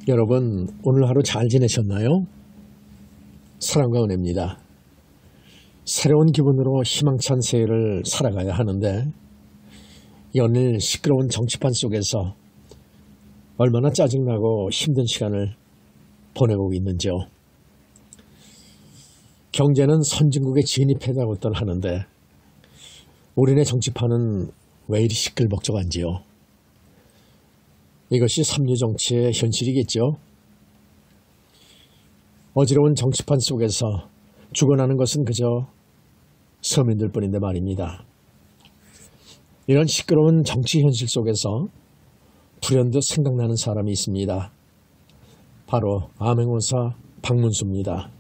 여러분, 오늘 하루 잘 지내셨나요? 사랑과 은혜입니다. 새로운 기분으로 희망찬 새해를 살아가야 하는데 연일 시끄러운 정치판 속에서 얼마나 짜증나고 힘든 시간을 보내고 있는지요. 경제는 선진국에 진입해가고들 하는데 우리네 정치판은 왜 이리 시끌벅적한지요. 이것이 삼류정치의 현실이겠죠. 어지러운 정치판 속에서 죽어나는 것은 그저 서민들 뿐인데 말입니다. 이런 시끄러운 정치 현실 속에서 불현듯 생각나는 사람이 있습니다. 바로 암행어사 박문수입니다.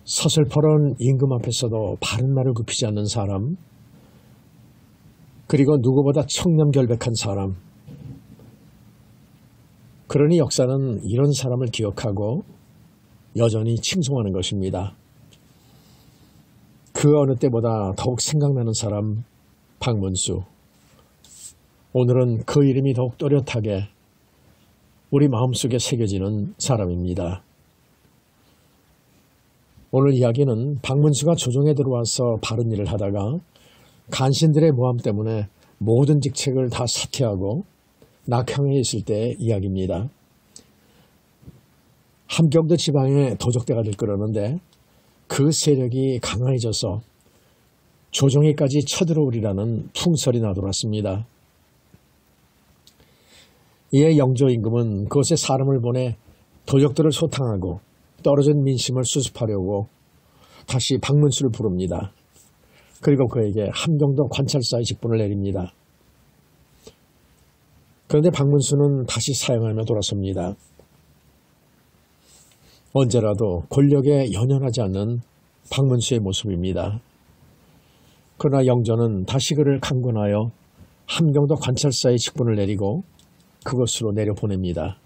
서슬퍼런 임금 앞에서도 바른 말을 굽히지 않는 사람, 그리고 누구보다 청렴결백한 사람. 그러니 역사는 이런 사람을 기억하고 여전히 칭송하는 것입니다. 그 어느 때보다 더욱 생각나는 사람, 박문수. 오늘은 그 이름이 더욱 또렷하게 우리 마음속에 새겨지는 사람입니다. 오늘 이야기는 박문수가 조정에 들어와서 바른 일을 하다가 간신들의 모함 때문에 모든 직책을 다 사퇴하고 낙향에 있을 때의 이야기입니다. 함경도 지방에 도적대가 들끓었는데 그 세력이 강화해져서 조정에까지 쳐들어오리라는 풍설이 나돌았습니다. 이에 영조 임금은 그곳에 사람을 보내 도적들을 소탕하고 떨어진 민심을 수습하려고 다시 박문수를 부릅니다. 그리고 그에게 함경도 관찰사의 직분을 내립니다. 그런데 박문수는 다시 사양하며 돌아섭니다. 언제라도 권력에 연연하지 않는 박문수의 모습입니다. 그러나 영조는 다시 그를 강권하여 함경도 관찰사의 직분을 내리고 그곳으로 내려보냅니다.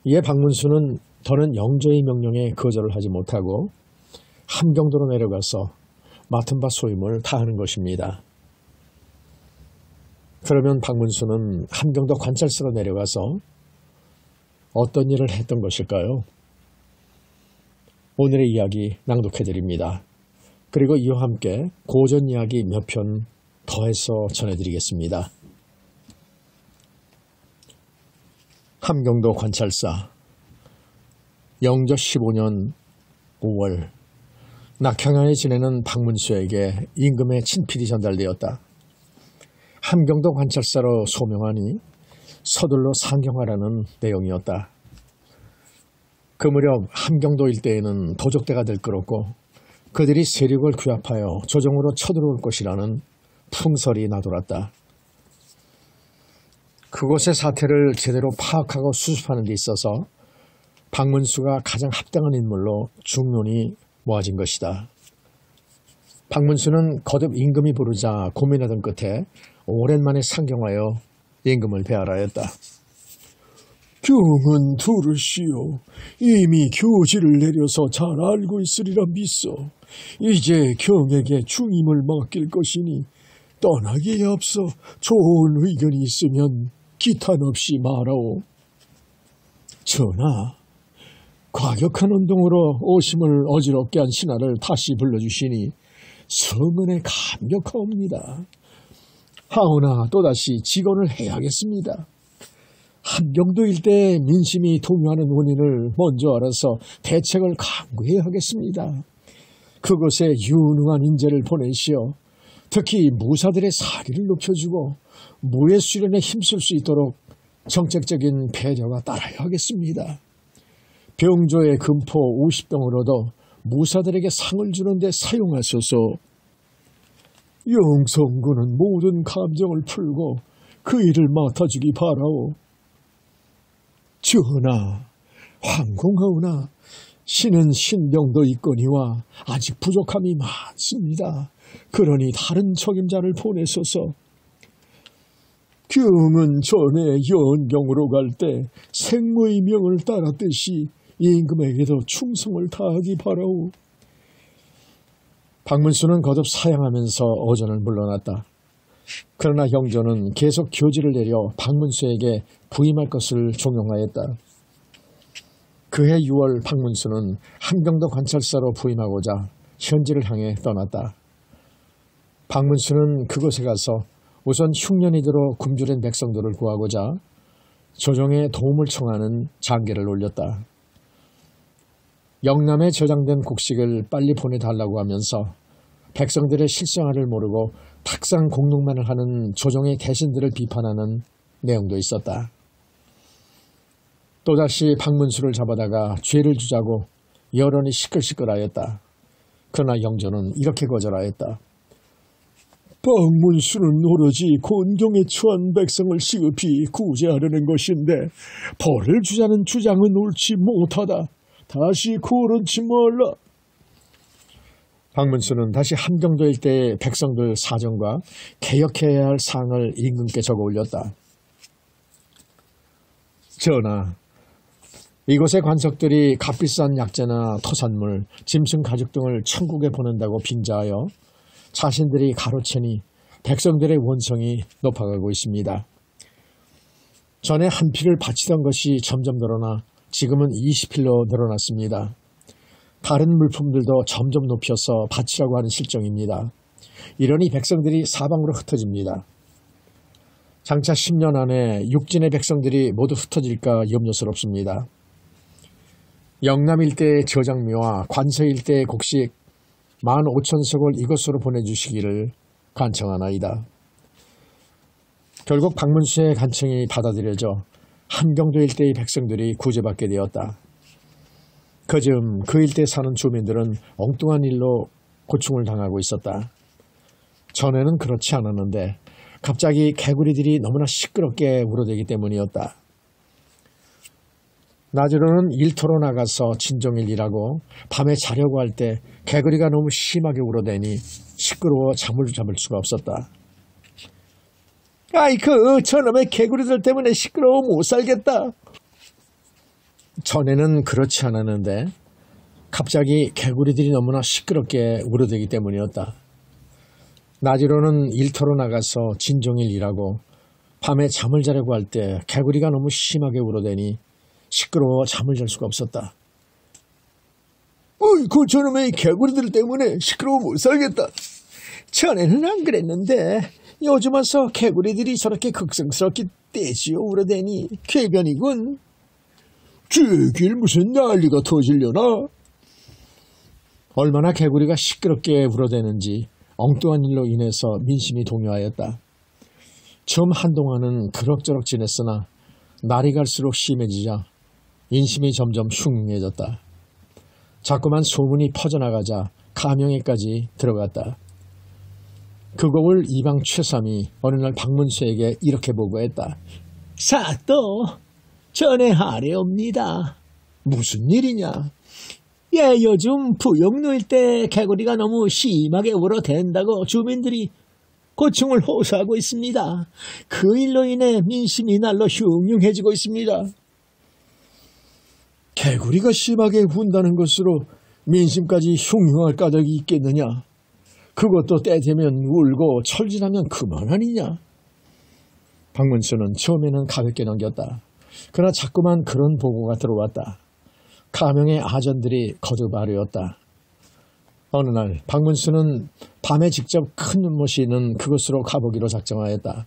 이에 박문수는 더는 영조의 명령에 거절을 하지 못하고 함경도로 내려가서 맡은 바 소임을 다하는 것입니다. 그러면 박문수는 함경도 관찰사로 내려가서 어떤 일을 했던 것일까요? 오늘의 이야기 낭독해드립니다. 그리고 이와 함께 고전 이야기 몇 편 더해서 전해드리겠습니다. 함경도 관찰사. 영조 15년 5월 낙향하에 지내는 박문수에게 임금의 친필이 전달되었다. 함경도 관찰사로 소명하니 서둘러 상경하라는 내용이었다. 그 무렵 함경도 일대에는 도적대가 들끓었고 그들이 세력을 규합하여 조정으로 쳐들어올 것이라는 풍설이 나돌았다. 그곳의 사태를 제대로 파악하고 수습하는 데 있어서 박문수가 가장 합당한 인물로 중론이 모아진 것이다. 박문수는 거듭 임금이 부르자 고민하던 끝에 오랜만에 상경하여 임금을 배하라였다. 경은 들으시오. 이미 교지를 내려서 잘 알고 있으리라 믿소. 이제 경에게 중임을 맡길 것이니 떠나기에 앞서 좋은 의견이 있으면 기탄 없이 말하오. 전하, 과격한 운동으로 오심을 어지럽게 한 신하를 다시 불러주시니 성은에 감격하옵니다. 하오나 또다시 직언을 해야겠습니다. 함경도 일대의 민심이 동요하는 원인을 먼저 알아서 대책을 강구해야 하겠습니다. 그곳에 유능한 인재를 보내시어 특히 무사들의 사기를 높여주고 무예 수련에 힘쓸 수 있도록 정책적인 배려가 따라야 하겠습니다. 병조의 금포 50병으로도 무사들에게 상을 주는데 사용하소서. 영성군은 모든 감정을 풀고 그 일을 맡아주기 바라오. 전하, 황공하오나 신은 신병도 있거니와 아직 부족함이 많습니다. 그러니 다른 적임자를 보내소서. 경은 전에 연병으로 갈 때 생모의 명을 따랐듯이 임금에게도 충성을 다하기 바라오. 박문수는 거듭 사양하면서 어전을 물러났다. 그러나 영조는 계속 교지를 내려 박문수에게 부임할 것을 종용하였다. 그해 6월 박문수는 함경도 관찰사로 부임하고자 현지를 향해 떠났다. 박문수는 그곳에 가서 우선 흉년이들로 굶주린 백성들을 구하고자 조정에 도움을 청하는 장계를 올렸다. 영남에 저장된 곡식을 빨리 보내달라고 하면서 백성들의 실생활을 모르고 탁상 공론만을 하는 조정의 대신들을 비판하는 내용도 있었다. 또다시 박문수를 잡아다가 죄를 주자고 여론이 시끌시끌하였다. 그러나 영조는 이렇게 거절하였다. 박문수는 오로지 곤경에 처한 백성을 시급히 구제하려는 것인데 벌을 주자는 주장은 옳지 못하다. 다시 고른치 말라. 박문수는 다시 함경도 일대의 백성들 사정과 개혁해야 할 사항을 임금께 적어 올렸다. 전하, 이곳의 관석들이 값비싼 약재나 토산물, 짐승 가죽 등을 천국에 보낸다고 빙자하여 자신들이 가로채니 백성들의 원성이 높아가고 있습니다. 전에 한 필을 바치던 것이 점점 늘어나 지금은 20필로 늘어났습니다. 다른 물품들도 점점 높여서 바치라고 하는 실정입니다. 이러니 백성들이 사방으로 흩어집니다. 장차 10년 안에 육진의 백성들이 모두 흩어질까 염려스럽습니다. 영남 일대의 저장미와 관서 일대의 곡식 15,000석을 이것으로 보내주시기를 간청하나이다. 결국 박문수의 간청이 받아들여져 함경도 일대의 백성들이 구제받게 되었다. 그즈음 그 일대 사는 주민들은 엉뚱한 일로 고충을 당하고 있었다. 전에는 그렇지 않았는데 갑자기 개구리들이 너무나 시끄럽게 울어대기 때문이었다. 낮으로는 일터로 나가서 진종일 일하고 밤에 자려고 할 때 개구리가 너무 심하게 울어대니 시끄러워 잠을 잡을 수가 없었다. 아이 저놈의 개구리들 때문에 시끄러워 못 살겠다. 전에는 그렇지 않았는데 갑자기 개구리들이 너무나 시끄럽게 울어대기 때문이었다. 낮으로는 일터로 나가서 진종일 일하고 밤에 잠을 자려고 할 때 개구리가 너무 심하게 울어대니 시끄러워 잠을 잘 수가 없었다. 그 저놈의 개구리들 때문에 시끄러워 못 살겠다. 전에는 안 그랬는데 요즘 와서 개구리들이 저렇게 극성스럽게 떼지어 울어대니 궤변이군. 제길 무슨 난리가 터지려나? 얼마나 개구리가 시끄럽게 울어대는지 엉뚱한 일로 인해서 민심이 동요하였다. 처음 한동안은 그럭저럭 지냈으나 날이 갈수록 심해지자 인심이 점점 흉흉해졌다. 자꾸만 소문이 퍼져나가자 가명에까지 들어갔다. 그곡을 이방 최삼이 어느 날 박문수에게 이렇게 보고했다. 사또, 전에 하래옵니다. 무슨 일이냐? 예, 요즘 부영노일 때 개구리가 너무 심하게 울어댄다고 주민들이 고충을 호소하고 있습니다. 그 일로 인해 민심이 날로 흉흉해지고 있습니다. 개구리가 심하게 운다는 것으로 민심까지 흉흉할 까닭이 있겠느냐? 그것도 때 되면 울고 철진하면 그만 아니냐? 박문수는 처음에는 가볍게 넘겼다. 그러나 자꾸만 그런 보고가 들어왔다. 가명의 아전들이 거듭 아뢰었다. 어느 날 박문수는 밤에 직접 큰 눈못이 있는 그곳으로 가보기로 작정하였다.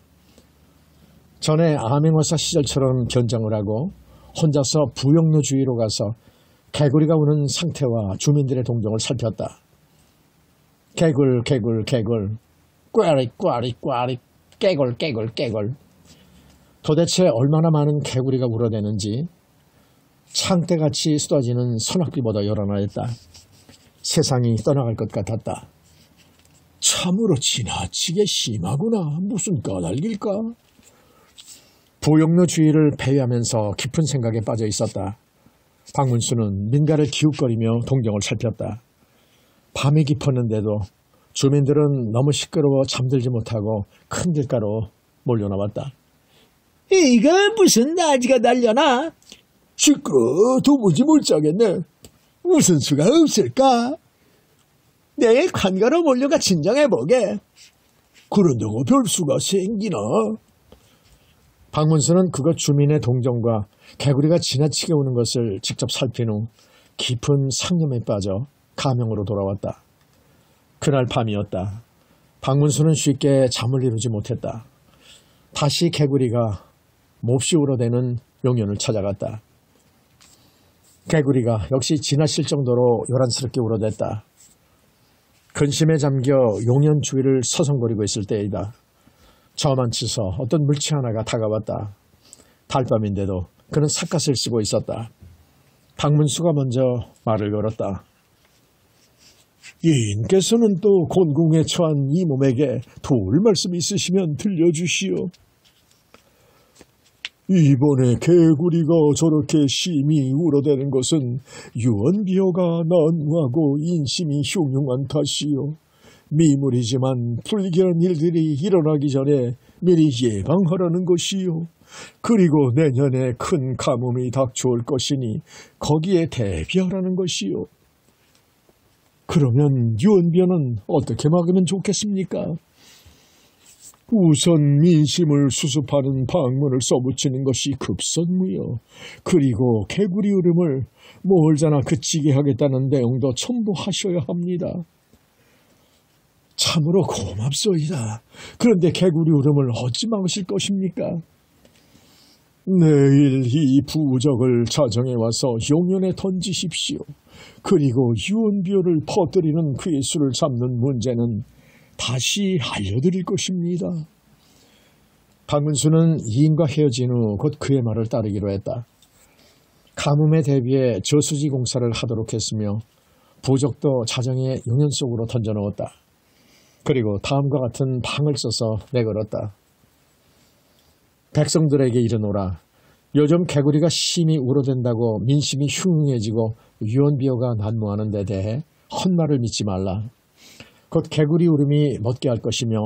전에 암행어사 시절처럼 변장을 하고 혼자서 부영로 주위로 가서 개구리가 우는 상태와 주민들의 동정을 살폈다. 개굴 개굴 개굴 꽈리 꽈리 꽈리 깨굴 깨굴 깨굴. 도대체 얼마나 많은 개구리가 울어대는지 창대같이 쏟아지는 선악비보다 요란하였다. 세상이 떠나갈 것 같았다. 참으로 지나치게 심하구나. 무슨 까닭일까? 부영로 주위를 배회하면서 깊은 생각에 빠져 있었다. 박문수는 민가를 기웃거리며 동정을 살폈다. 밤이 깊었는데도 주민들은 너무 시끄러워 잠들지 못하고 큰 길가로 몰려나왔다. 이거 무슨 나지가 날려나? 시끄러워 도무지 못 자겠네. 무슨 수가 없을까? 내일 관가로 몰려가 진정해보게. 그런 데가 별수가 생기나? 박문수는 그것 주민의 동정과 개구리가 지나치게 오는 것을 직접 살핀 후 깊은 상념에 빠져 가명으로 돌아왔다. 그날 밤이었다. 박문수는 쉽게 잠을 이루지 못했다. 다시 개구리가 몹시 울어대는 용연을 찾아갔다. 개구리가 역시 지나칠 정도로 요란스럽게 울어댔다. 근심에 잠겨 용연 주위를 서성거리고 있을 때이다. 저만치서 어떤 물체 하나가 다가왔다. 달밤인데도 그는 삿갓을 쓰고 있었다. 박문수가 먼저 말을 걸었다. 예인께서는 또 곤궁에 처한 이 몸에게 도울 말씀 있으시면 들려주시오. 이번에 개구리가 저렇게 심히 울어대는 것은 유언비어가 난무하고 인심이 흉흉한 탓이요. 미물이지만 불길한 일들이 일어나기 전에 미리 예방하라는 것이요. 그리고 내년에 큰 가뭄이 닥쳐올 것이니 거기에 대비하라는 것이요. 그러면 유언비어는 어떻게 막으면 좋겠습니까? 우선 민심을 수습하는 방문을 써붙이는 것이 급선무요. 그리고 개구리 울음을 멀잖아 그치게 하겠다는 내용도 첨부하셔야 합니다. 참으로 고맙소이다. 그런데 개구리 울음을 어찌 막으실 것입니까? 내일 이 부적을 자정에 와서 용연에 던지십시오. 그리고 유언비어를 퍼뜨리는 그의 수를 잡는 문제는 다시 알려드릴 것입니다. 박문수는 이인과 헤어진 후 곧 그의 말을 따르기로 했다. 가뭄에 대비해 저수지 공사를 하도록 했으며 부적도 자정에 용연 속으로 던져넣었다. 그리고 다음과 같은 방을 써서 내걸었다. 백성들에게 이르노라. 요즘 개구리가 심히 울어댄다고 민심이 흉흉해지고 유언비어가 난무하는 데 대해 헛말을 믿지 말라. 곧 개구리 울음이 멎게 할 것이며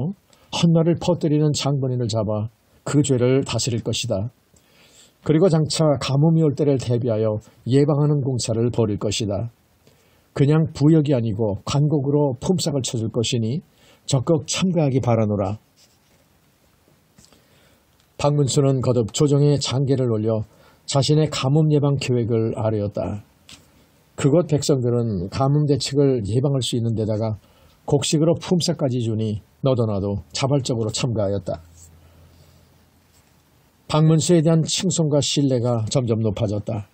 헛말을 퍼뜨리는 장본인을 잡아 그 죄를 다스릴 것이다. 그리고 장차 가뭄이 올 때를 대비하여 예방하는 공사를 벌일 것이다. 그냥 부역이 아니고 관곡으로 품삯을 쳐줄 것이니 적극 참가하기 바라노라. 박문수는 거듭 조정에 장계를 올려 자신의 가뭄 예방 계획을 아뢰었다. 그곳 백성들은 가뭄 대책을 예방할 수 있는 데다가 곡식으로 품삯까지 주니 너도나도 자발적으로 참가하였다. 박문수에 대한 칭송과 신뢰가 점점 높아졌다.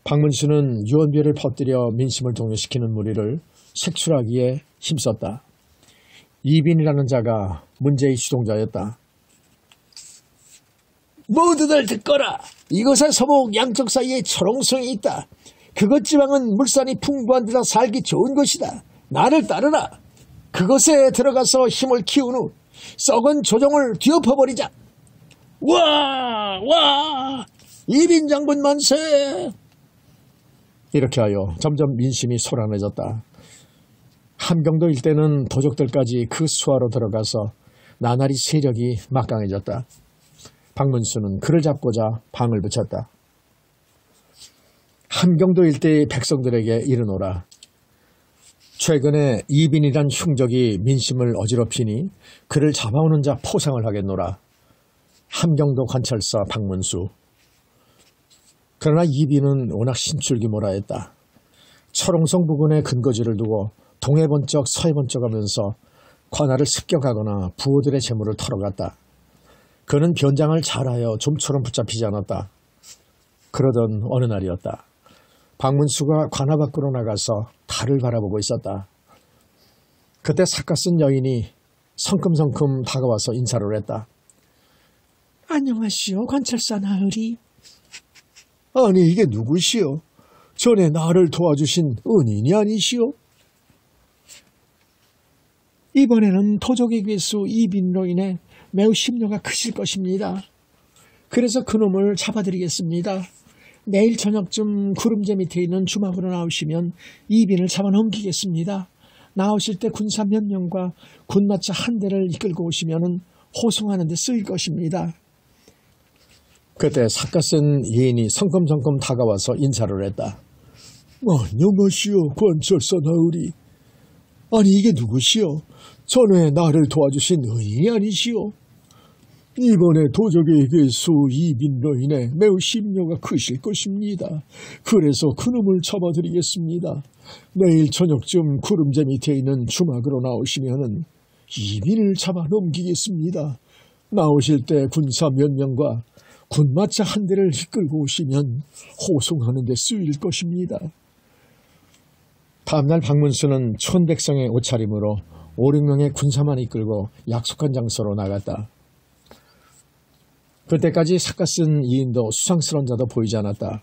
박문수는 유언비어를 퍼뜨려 민심을 동요시키는 무리를 색출하기에 힘썼다. 이빈이라는 자가 문제의 주동자였다. 모두들 듣거라. 이곳의 서북 양쪽 사이에 초롱성이 있다. 그곳 지방은 물산이 풍부한 데서 살기 좋은 곳이다. 나를 따르라. 그곳에 들어가서 힘을 키운 후 썩은 조정을 뒤엎어버리자. 와! 이빈 장군 만세! 이렇게 하여 점점 민심이 소란해졌다. 함경도 일대는 도적들까지 그 수하로 들어가서 나날이 세력이 막강해졌다. 박문수는 그를 잡고자 방을 붙였다. 함경도 일대의 백성들에게 이르노라. 최근에 이빈이란 흉적이 민심을 어지럽히니 그를 잡아오는 자 포상을 하겠노라. 함경도 관찰사 박문수. 그러나 이빈은 워낙 신출귀몰하였다. 철옹성 부근에 근거지를 두고 동해 번쩍 서해 번쩍 하면서 관할을 습격하거나 부호들의 재물을 털어갔다. 그는 변장을 잘하여 좀처럼 붙잡히지 않았다. 그러던 어느 날이었다. 박문수가 관하 밖으로 나가서 달을 바라보고 있었다. 그때 삿갓쓴 여인이 성큼성큼 다가와서 인사를 했다. 안녕하시오, 관찰사 나으리. 아니, 이게 누구시오? 전에 나를 도와주신 은인이 아니시오? 이번에는 도적의 괴수 이빈으로 인해 매우 심려가 크실 것입니다. 그래서 그놈을 잡아드리겠습니다. 내일 저녁쯤 구름제 밑에 있는 주막으로 나오시면 이빈을 잡아 넘기겠습니다. 나오실 때 군사 몇 명과 군마차 한 대를 이끌고 오시면 호송하는 데 쓰일 것입니다. 그때 삿갓쓴 예인이 성큼성큼 다가와서 인사를 했다. 안녕하시오, 관찰사 나으리. 아니, 이게 누구시오? 전에 나를 도와주신 의인이 아니시오. 이번에 도적에게서 이빈로 인해 매우 심려가 크실 것입니다. 그래서 그놈을 잡아드리겠습니다. 내일 저녁쯤 구름재 밑에 있는 주막으로 나오시면은 이빈을 잡아 넘기겠습니다. 나오실 때 군사 몇 명과 군마차 한 대를 이끌고 오시면 호송하는 데 쓰일 것입니다. 다음날 박문수는 촌백성의 옷차림으로 5, 6명의 군사만 이끌고 약속한 장소로 나갔다. 그때까지 삿갓쓴 이인도 수상스러운 자도 보이지 않았다.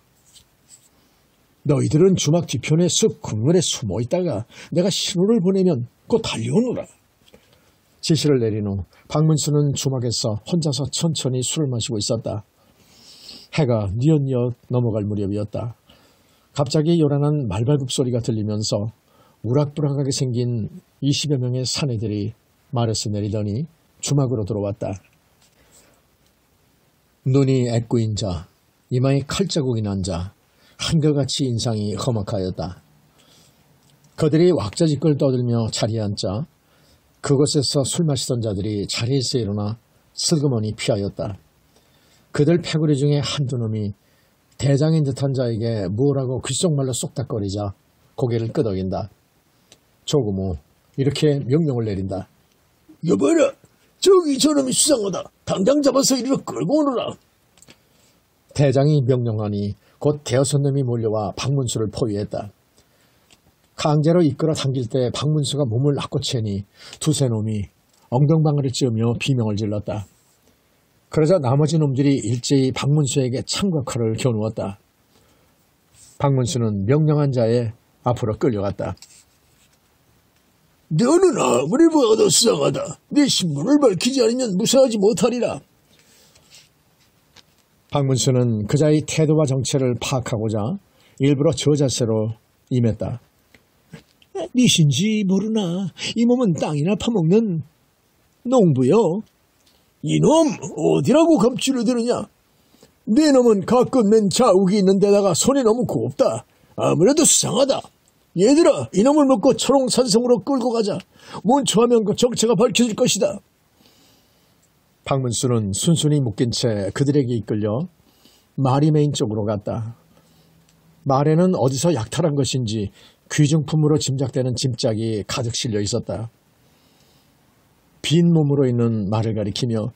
너희들은 주막 뒤편의 숲 근원에 숨어 있다가 내가 신호를 보내면 곧 달려오너라. 지시를 내린 후 박문수는 주막에서 혼자서 천천히 술을 마시고 있었다. 해가 뉘엿뉘엿 넘어갈 무렵이었다. 갑자기 요란한 말발굽 소리가 들리면서 우락부락하게 생긴 20여 명의 사내들이 말에서 내리더니 주막으로 들어왔다. 눈이 애꾸인 자, 이마에 칼자국이 난 자, 한결같이 인상이 험악하였다. 그들이 왁자지껄 떠들며 자리에 앉자 그곳에서 술 마시던 자들이 자리에서 일어나 슬그머니 피하였다. 그들 패구리 중에 한두 놈이 대장인 듯한 자에게 뭐라고 귓속말로 쏙닥거리자 고개를 끄덕인다. 조금 후 이렇게 명령을 내린다. 여봐라, 저기 저놈이 수상하다. 당장 잡아서 이리로 끌고 오너라. 대장이 명령하니 곧 대여섯 놈이 몰려와 박문수를 포위했다. 강제로 이끌어 당길 때 박문수가 몸을 낚고채니 두세 놈이 엉덩방아를 찌으며 비명을 질렀다. 그러자 나머지 놈들이 일제히 박문수에게 창과 칼을 겨누었다. 박문수는 명령한 자의 앞으로 끌려갔다. 너는 아무리 봐도 수상하다. 네 신분을 밝히지 않으면 무사하지 못하리라. 박문수는 그자의 태도와 정체를 파악하고자 일부러 저자세로 임했다. 니신지 모르나 이 몸은 땅이나 파먹는 농부요. 이놈 어디라고 겁주를 드느냐. 네 놈은 가끔 맨 자욱이 있는 데다가 손이 너무 곱다. 아무래도 수상하다. 얘들아, 이놈을 먹고 초롱산성으로 끌고 가자. 몬초하면 그 정체가 밝혀질 것이다. 박문수는 순순히 묶인 채 그들에게 이끌려 마리메인 쪽으로 갔다. 말에는 어디서 약탈한 것인지 귀중품으로 짐작되는 짐짝이 가득 실려 있었다. 빈 몸으로 있는 말을 가리키며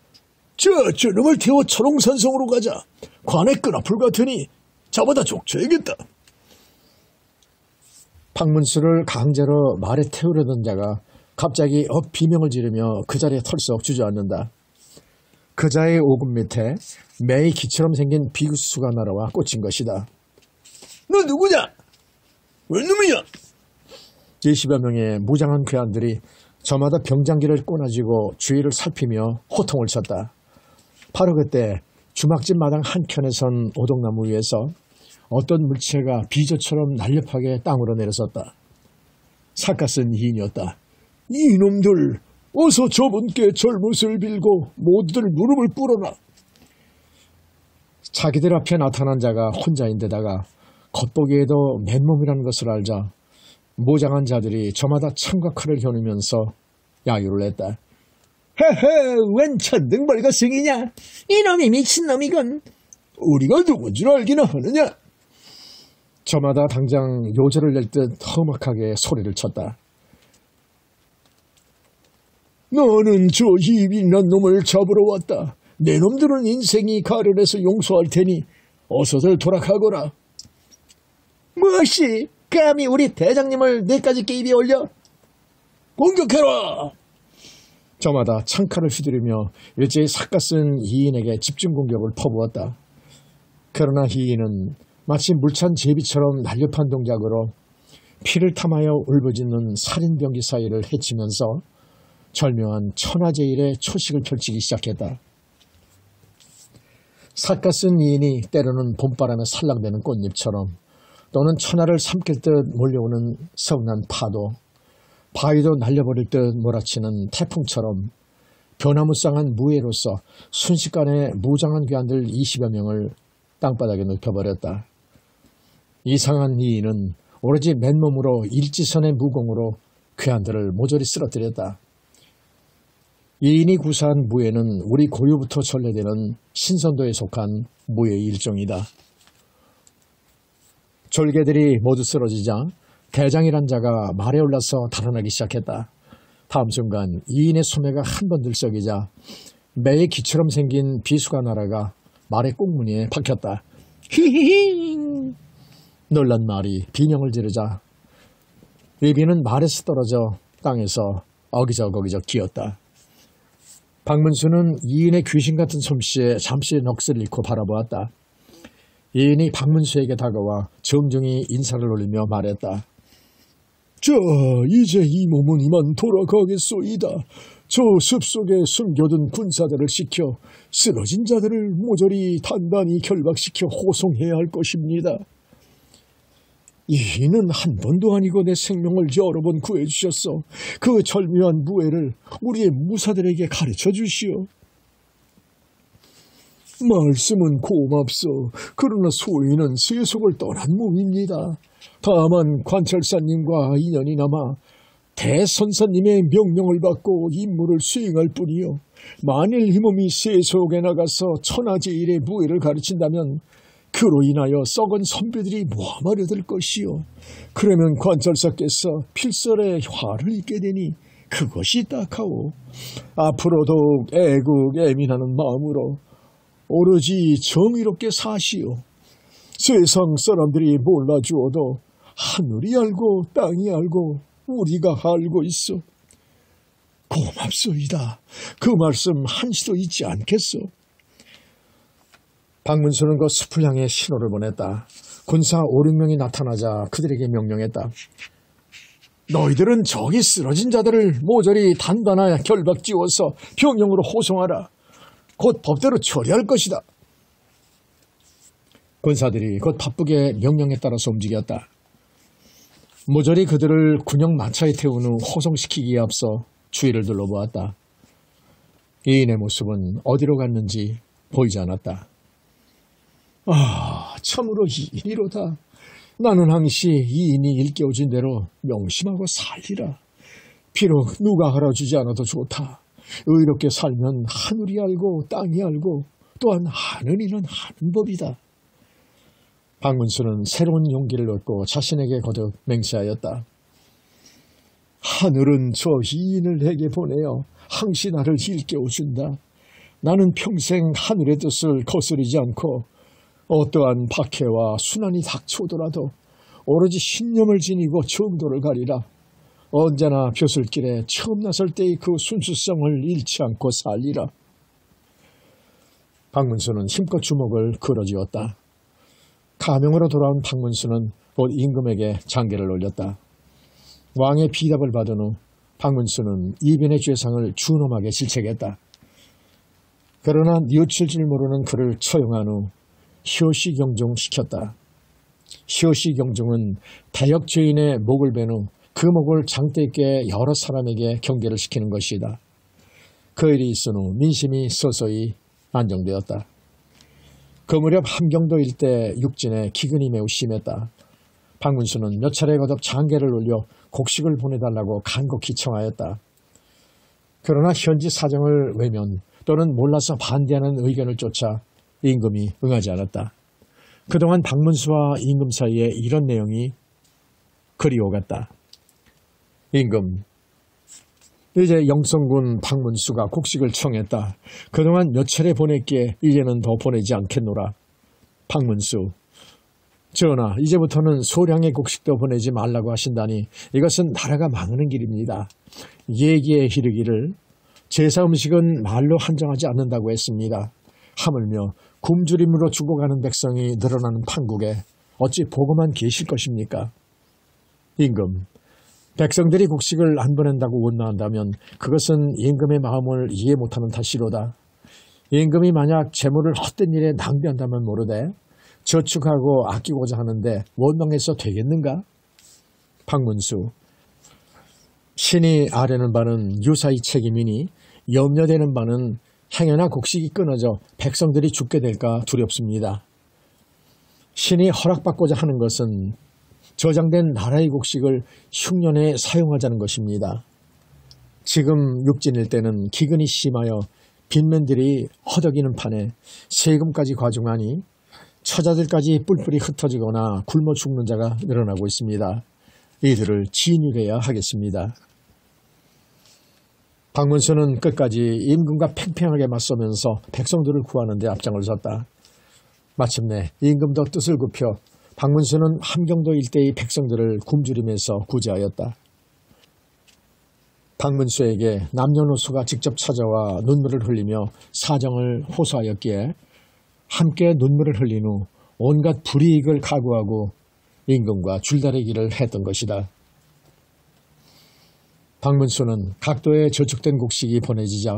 저놈을 태워 초롱산성으로 가자. 관에 끈아풀 같으니 잡아다 족쳐야겠다. 박문수를 강제로 말에 태우려던 자가 갑자기 비명을 지르며 그 자리에 털썩 주저앉는다. 그자의 오금 밑에 매의 기처럼 생긴 비구수가 날아와 꽂힌 것이다. 너 누구냐? 웬 놈이야? 20여 명의 무장한 괴한들이 저마다 병장기를 꼬나쥐고 주위를 살피며 호통을 쳤다. 바로 그때 주막집 마당 한켠에 선 오동나무 위에서 어떤 물체가 비저처럼 날렵하게 땅으로 내려섰다. 삿갓쓴 이인이었다. 이놈들, 어서 저분께 절못을 빌고 모두들 무릎을 꿇어라. 자기들 앞에 나타난 자가 혼자인데다가 겉보기에도 맨몸이라는 것을 알자 모장한 자들이 저마다 창과 칼을 겨누면서 야유를 했다. 헤헤, 웬 천등벌거 승이냐? 이놈이 미친놈이건. 우리가 누군줄 알기나 하느냐? 저마다 당장 요절을 낼 듯 험악하게 소리를 쳤다. 너는 저 이빈이란 놈을 잡으러 왔다. 내 놈들은 인생이 가련해서 용서할 테니 어서들 돌아가거라. 무엇이 감히 우리 대장님을 내까지 게임에 올려? 공격해라! 저마다 창칼을 휘두르며 일제히 삿갓쓴 이인에게 집중 공격을 퍼부었다. 그러나 이인은 마치 물찬 제비처럼 날렵한 동작으로 피를 탐하여 울부짖는 살인병기 사이를 헤치면서 절묘한 천하제일의 초식을 펼치기 시작했다. 삿갓쓴 이인이 때로는 봄바람에 살랑대는 꽃잎처럼 또는 천하를 삼킬 듯 몰려오는 서운한 파도, 바위도 날려버릴 듯 몰아치는 태풍처럼 변화무쌍한 무예로서 순식간에 무장한 괴한들 20여 명을 땅바닥에 눕혀버렸다. 이상한 이인은 오로지 맨몸으로 일지선의 무공으로 괴한들을 모조리 쓰러뜨렸다. 이인이 구사한 무예는 우리 고유부터 전래되는 신선도에 속한 무예의 일종이다. 졸개들이 모두 쓰러지자 대장이란 자가 말에 올라서 달아나기 시작했다. 다음 순간 이인의 소매가 한 번 들썩이자 매의 기처럼 생긴 비수가 날아가 말의 꽁무니에 박혔다. 히히히! 놀란 말이 비명을 지르자 이 비는 말에서 떨어져 땅에서 어기적어기적 기었다. 박문수는 이인의 귀신 같은 솜씨에 잠시 넋을 잃고 바라보았다. 이인이 박문수에게 다가와 정중히 인사를 올리며 말했다. 자, 이제 이 몸은 이만 돌아가겠소이다. 저 숲속에 숨겨둔 군사들을 시켜 쓰러진 자들을 모조리 단단히 결박시켜 호송해야 할 것입니다. 이는 한 번도 아니고 내 생명을 여러 번 구해주셨어. 그 절묘한 무예를 우리의 무사들에게 가르쳐 주시오. 말씀은 고맙소. 그러나 소인은 세속을 떠난 몸입니다. 다만 관철사님과 인연이 남아 대선사님의 명령을 받고 임무를 수행할 뿐이요. 만일 이 몸이 세속에 나가서 천하제일의 무예를 가르친다면 그로 인하여 썩은 선비들이 모함하려 들 것이요. 그러면 관철사께서 필설의 화를 입게 되니 그것이 딱하오. 앞으로도 애국애민하는 마음으로 오로지 정의롭게 사시오. 세상 사람들이 몰라주어도 하늘이 알고 땅이 알고 우리가 알고 있어. 고맙소이다. 그 말씀 한시도 잊지 않겠소. 박문수는 그 숲을 향해 신호를 보냈다. 군사 5, 6명이 나타나자 그들에게 명령했다. 너희들은 저기 쓰러진 자들을 모조리 단단하게 결박지어서 병영으로 호송하라. 곧 법대로 처리할 것이다. 군사들이 곧 바쁘게 명령에 따라서 움직였다. 모조리 그들을 군용 마차에 태운 후 호송시키기에 앞서 주위를 둘러보았다. 이인의 모습은 어디로 갔는지 보이지 않았다. 아, 참으로 이이로다. 나는 항시 이인이 일깨워진 대로 명심하고 살리라. 비록 누가 알아주지 않아도 좋다. 의롭게 살면 하늘이 알고 땅이 알고 또한 하는 이는 하는 법이다. 박문수는 새로운 용기를 얻고 자신에게 거듭 맹세하였다. 하늘은 저 이인을 내게 보내어 항시 나를 일깨워준다. 나는 평생 하늘의 뜻을 거스르지 않고 어떠한 박해와 순환이 닥쳐오더라도 오로지 신념을 지니고 정도를 가리라. 언제나 벼슬길에 처음 나설 때의 그 순수성을 잃지 않고 살리라. 박문수는 힘껏 주먹을 걸어쥐었다. 가명으로 돌아온 박문수는 곧 임금에게 장계를 올렸다. 왕의 비답을 받은 후 박문수는 이변의 죄상을 준엄하게 질책했다. 그러나 뉘우칠 줄 모르는 그를 처형한 후 시호시경중 시켰다. 시호시경중은 대역 죄인의 목을 벤 후 그 목을 장대 있게 여러 사람에게 경계를 시키는 것이다. 그 일이 있은 후 민심이 서서히 안정되었다. 그 무렵 함경도 일대 육진에 기근이 매우 심했다. 박문수는 몇 차례 거듭 장계를 올려 곡식을 보내달라고 간곡히 청하였다. 그러나 현지 사정을 외면 또는 몰라서 반대하는 의견을 쫓아 임금이 응하지 않았다. 그동안 박문수와 임금 사이에 이런 내용이 그리워갔다. 임금, 이제 영성군 박문수가 곡식을 청했다. 그동안 몇 차례 보냈기에 이제는 더 보내지 않겠노라. 박문수, 전하, 이제부터는 소량의 곡식도 보내지 말라고 하신다니 이것은 나라가 망하는 길입니다. 예기에 이르기를 제사 음식은 말로 한정하지 않는다고 했습니다. 하물며 굶주림으로 죽어가는 백성이 늘어나는 판국에 어찌 보고만 계실 것입니까? 임금, 백성들이 곡식을 안 보낸다고 원나한다면 그것은 임금의 마음을 이해 못하는 탓이로다. 임금이 만약 재물을 헛된 일에 낭비한다면 모르되 저축하고 아끼고자 하는데 원망해서 되겠는가? 박문수, 신이 아뢰는 바는 유사의 책임이니 염려되는 바는 행여나 곡식이 끊어져 백성들이 죽게 될까 두렵습니다. 신이 허락받고자 하는 것은 저장된 나라의 곡식을 흉년에 사용하자는 것입니다. 지금 육진일 때는 기근이 심하여 빈맨들이 허덕이는 판에 세금까지 과중하니 처자들까지 뿔뿔이 흩어지거나 굶어 죽는 자가 늘어나고 있습니다. 이들을 진율해야 하겠습니다. 박문수는 끝까지 임금과 팽팽하게 맞서면서 백성들을 구하는 데 앞장을 섰다. 마침내 임금도 뜻을 굽혀 박문수는 함경도 일대의 백성들을 굶주리면서 구제하였다. 박문수에게 남녀노소가 직접 찾아와 눈물을 흘리며 사정을 호소하였기에 함께 눈물을 흘린 후 온갖 불이익을 각오하고 임금과 줄다리기를 했던 것이다. 박문수는 각도에 저축된 곡식이 보내지자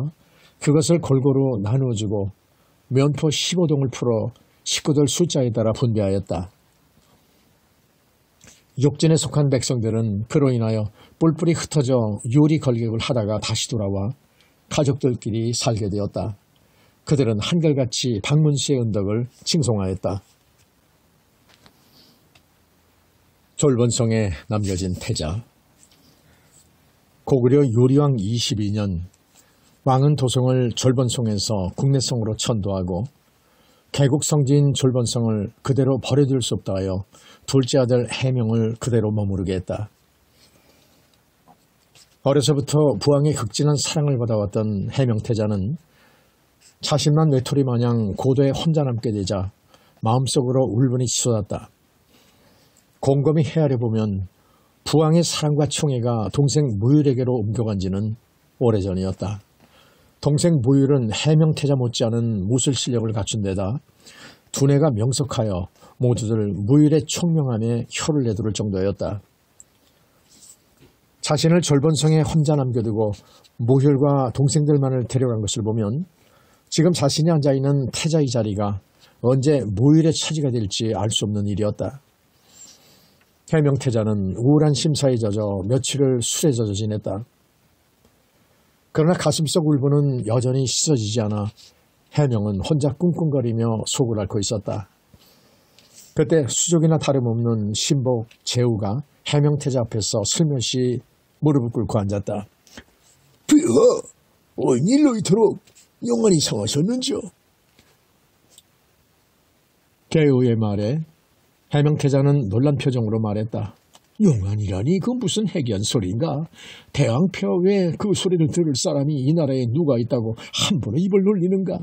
그것을 골고루 나누어주고 면포 15동을 풀어 식구들 숫자에 따라 분배하였다. 육진에 속한 백성들은 그로 인하여 뿔뿔이 흩어져 요리 걸격을 하다가 다시 돌아와 가족들끼리 살게 되었다. 그들은 한결같이 박문수의 은덕을 칭송하였다. 졸본성에 남겨진 태자. 고구려 요리왕 22년 왕은 도성을 졸본성에서 국내성으로 천도하고 개국성지인 졸본성을 그대로 버려둘 수 없다 하여 둘째 아들 해명을 그대로 머무르게 했다. 어려서부터 부왕의 극진한 사랑을 받아왔던 해명태자는 자신만 외톨이 마냥 고도에 혼자 남게 되자 마음속으로 울분이 치솟았다. 곰곰이 헤아려 보면 부왕의 사랑과 총애가 동생 무율에게로 옮겨간 지는 오래전이었다. 동생 무율은 해명태자 못지않은 무술 실력을 갖춘 데다 두뇌가 명석하여 모두들 무율의 총명함에 혀를 내두를 정도였다. 자신을 졸본성에 혼자 남겨두고 무율과 동생들만을 데려간 것을 보면 지금 자신이 앉아있는 태자의 자리가 언제 무율의 차지가 될지 알 수 없는 일이었다. 해명태자는 우울한 심사에 젖어 며칠을 술에 젖어 지냈다. 그러나 가슴속 울분은 여전히 씻어지지 않아 해명은 혼자 꿍꿍거리며 속을 앓고 있었다. 그때 수족이나 다름없는 신복 제우가 해명태자 앞에서 슬며시 무릎을 꿇고 앉았다. 폐하, 웬일로 이토록 영안이 상하셨는지요? 개우의 말에 해명태자는 놀란 표정으로 말했다. 영안이라니 그 무슨 해견 소리인가? 대왕폐하 외에 그 소리를 들을 사람이 이 나라에 누가 있다고 함부로 입을 놀리는가?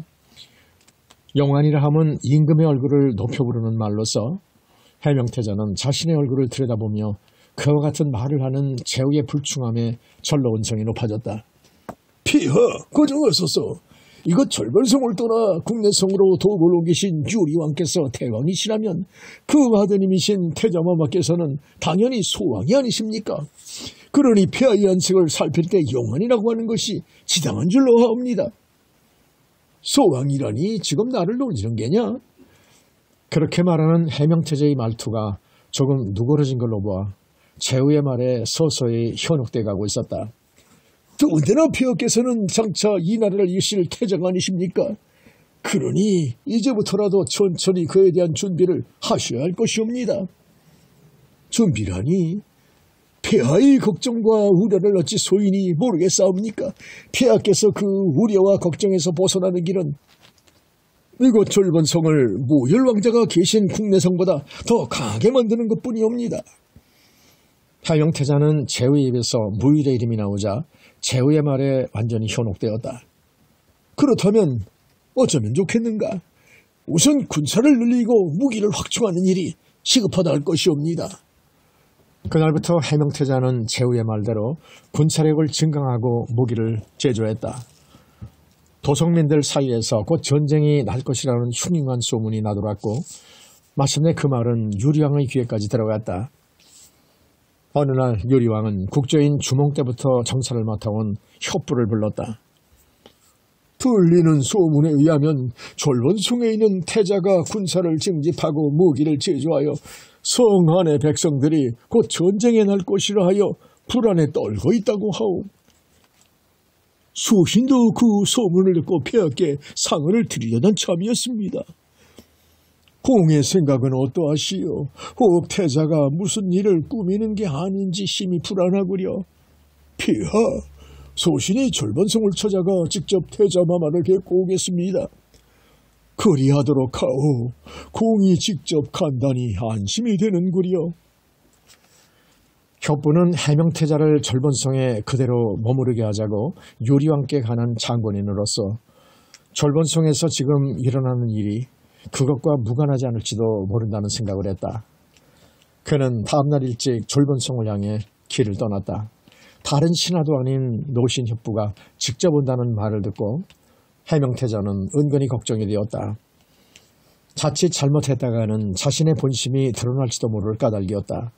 영안이라 함은 임금의 얼굴을 높여 부르는 말로서 해명태자는 자신의 얼굴을 들여다보며 그와 같은 말을 하는 제후의 불충함에 절로 온성이 높아졌다. 폐하, 고정하소서. 이것 졸본성을 떠나 국내성으로 도굴 옮기신 유리왕께서 대왕이시라면 그 아드님이신 태자마마께서는 당연히 소왕이 아니십니까? 그러니 폐하의 안색을 살필 때 영안이라고 하는 것이 지당한 줄로 하옵니다. 소왕이라니 지금 나를 놀리는 게냐? 그렇게 말하는 해명태자의 말투가 조금 누그러진 걸로 보아 제후의 말에 서서히 현혹돼 가고 있었다. 더군다나 폐하께서는 장차 이 나라를 이으실 태자가 아니십니까? 그러니 이제부터라도 천천히 그에 대한 준비를 하셔야 할 것이옵니다. 준비라니? 폐하의 걱정과 우려를 어찌 소인이 모르겠사옵니까? 폐하께서 그 우려와 걱정에서 벗어나는 길은 이곳 졸본성을 무율왕자가 계신 국내성보다 더 강하게 만드는 것뿐이옵니다. 해명태자는 제후의 입에서 무율의 이름이 나오자 제후의 말에 완전히 현혹되었다. 그렇다면 어쩌면 좋겠는가? 우선 군사를 늘리고 무기를 확충하는 일이 시급하다 할 것이옵니다. 그날부터 해명태자는 제후의 말대로 군사력을 증강하고 무기를 제조했다. 도성민들 사이에서 곧 전쟁이 날 것이라는 흉흉한 소문이 나돌았고 마침내 그 말은 유리왕의 귀에까지 들어갔다. 어느 날 유리왕은 국조인 주몽 때부터 정사를 맡아온 협부를 불렀다. 들리는 소문에 의하면 졸본성에 있는 태자가 군사를 징집하고 무기를 제조하여 성 안의 백성들이 곧 전쟁에 날 것이라 하여 불안에 떨고 있다고 하오. 수신도 그 소문을 듣고 폐하께 상을 드리려던 참이었습니다. 공의 생각은 어떠하시오? 혹 태자가 무슨 일을 꾸미는 게 아닌지 심히 불안하구려. 폐하, 소신이 절반성을 찾아가 직접 태자마마를 뵙고 오겠습니다. 그리하도록 하오. 공이 직접 간다니 안심이 되는구려. 협부는 해명태자를 절번성에 그대로 머무르게 하자고 유리왕께 관한 장본인으로서 절번성에서 지금 일어나는 일이 그것과 무관하지 않을지도 모른다는 생각을 했다. 그는 다음날 일찍 절번성을 향해 길을 떠났다. 다른 신하도 아닌 노신 협부가 직접 온다는 말을 듣고 해명태자는 은근히 걱정이 되었다. 자칫 잘못했다가는 자신의 본심이 드러날지도 모를 까닭이었다.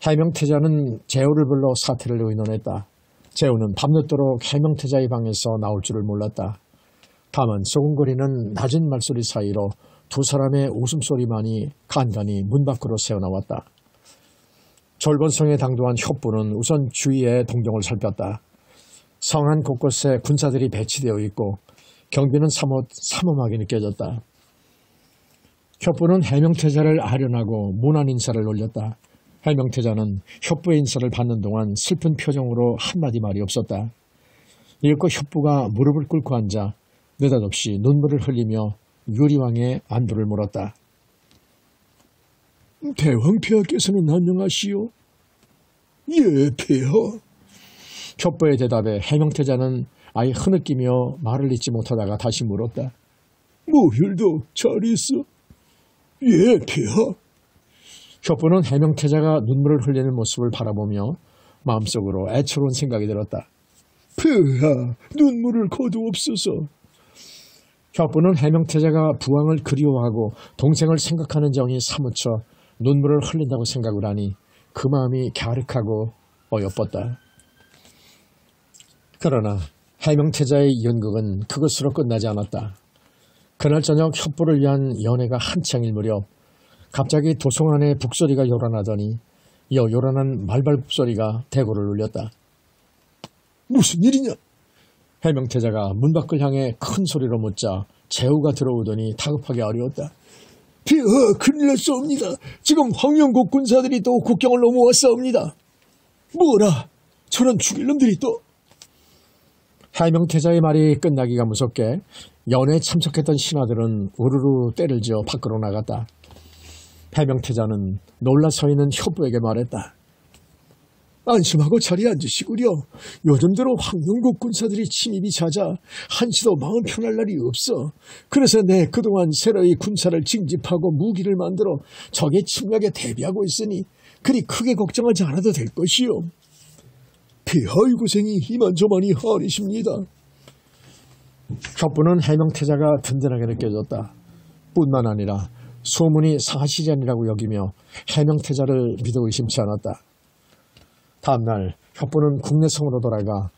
해명태자는 재우를 불러 사태를 의논했다. 재우는 밤늦도록 해명태자의 방에서 나올 줄을 몰랐다. 다만 소근거리는 낮은 말소리 사이로 두 사람의 웃음소리만이 간간히 문 밖으로 새어나왔다. 절번성에 당도한 협부는 우선 주위의 동정을 살폈다. 성안 곳곳에 군사들이 배치되어 있고 경비는 사뭇 삼엄하게 느껴졌다. 협부는 해명태자를 아련하고 무난 인사를 올렸다. 해명태자는 협부의 인사를 받는 동안 슬픈 표정으로 한마디 말이 없었다. 이윽고 협부가 무릎을 꿇고 앉아 느닷없이 눈물을 흘리며 유리왕의 안부를 물었다. 대왕폐하께서는 안녕하시오? 예, 폐하. 협부의 대답에 해명태자는 아예 흐느끼며 말을 잇지 못하다가 다시 물었다. 모혈도 잘 있어? 예, 폐하. 협부는 해명태자가 눈물을 흘리는 모습을 바라보며 마음속으로 애처로운 생각이 들었다. 폐하, 눈물을 거두옵소서. 협부는 해명태자가 부왕을 그리워하고 동생을 생각하는 정이 사무쳐 눈물을 흘린다고 생각을 하니 그 마음이 갸륵하고 어여뻤다. 그러나 해명태자의 연극은 그것으로 끝나지 않았다. 그날 저녁 협부를 위한 연회가 한창일 무렵 갑자기 도성 안에 북소리가 요란하더니 이어 요란한 말발굽소리가 대궐을 울렸다. 무슨 일이냐? 해명태자가 문 밖을 향해 큰 소리로 묻자 재우가 들어오더니 다급하게 아뢰었다. 폐하, 큰일 났사옵니다. 지금 황영국 군사들이 또 국경을 넘어왔사옵니다. 뭐라? 저런 죽일 놈들이 또. 해명태자의 말이 끝나기가 무섭게 연회에 참석했던 신하들은 우르르 때를 지어 밖으로 나갔다. 해명태자는 놀라 서 있는 협부에게 말했다. 안심하고 자리에 앉으시구려. 요즘 들어 황영국 군사들이 침입이 잦아 한시도 마음 편할 날이 없어. 그래서 내 그동안 새로이 군사를 징집하고 무기를 만들어 적의 침략에 대비하고 있으니 그리 크게 걱정하지 않아도 될 것이요. 폐하의 고생이 이만저만이 아니십니다. 협부는 해명태자가 든든하게 느껴졌다. 뿐만 아니라 소문이 사실이라고 여기며 해명태자를 믿어 의심치 않았다. 다음날 협부는 국내성으로 돌아가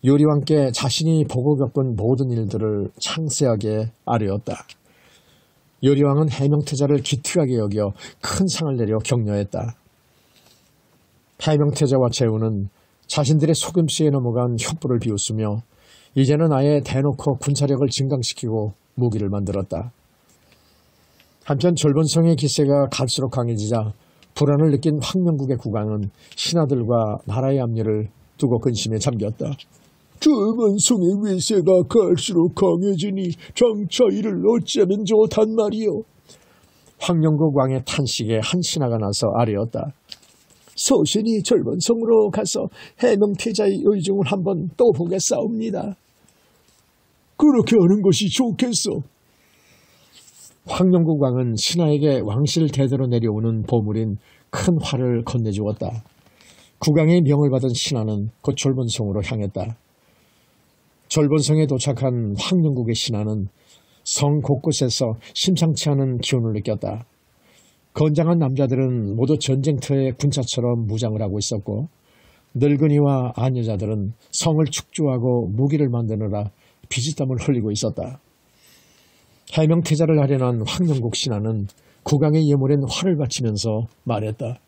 요리왕께 자신이 보고 겪은 모든 일들을 창세하게 아뢰었다. 요리왕은 해명태자를 기특하게 여겨 큰 상을 내려 격려했다. 해명태자와 재우는 자신들의 속임수에 넘어간 협부를 비웃으며 이제는 아예 대놓고 군사력을 증강시키고 무기를 만들었다. 한편 절번성의 기세가 갈수록 강해지자 불안을 느낀 황명국의 국왕은 신하들과 나라의 압류를 두고 근심에 잠겼다. 절번성의 위세가 갈수록 강해지니 장차 이를 어찌하면 좋단 말이오. 황영국 왕의 탄식에 한 신하가 나서 아뢰었다. 소신이 절번성으로 가서 해명태자의 의중을 한번 또 보겠사옵니다. 그렇게 하는 것이 좋겠소. 황영국 왕은 신하에게 왕실 대대로 내려오는 보물인 큰 활을 건네주었다. 국왕의 명을 받은 신하는 곧 절번성으로 향했다. 절번성에 도착한 황영국의 신하는 성 곳곳에서 심상치 않은 기운을 느꼈다. 건장한 남자들은 모두 전쟁터의 군사처럼 무장을 하고 있었고 늙은이와 아녀자들은 성을 축조하고 무기를 만드느라 피지땀을 흘리고 있었다. 해명태자를 아련한 황영국 신하는 국왕의 예물엔 활을 바치면서 말했다.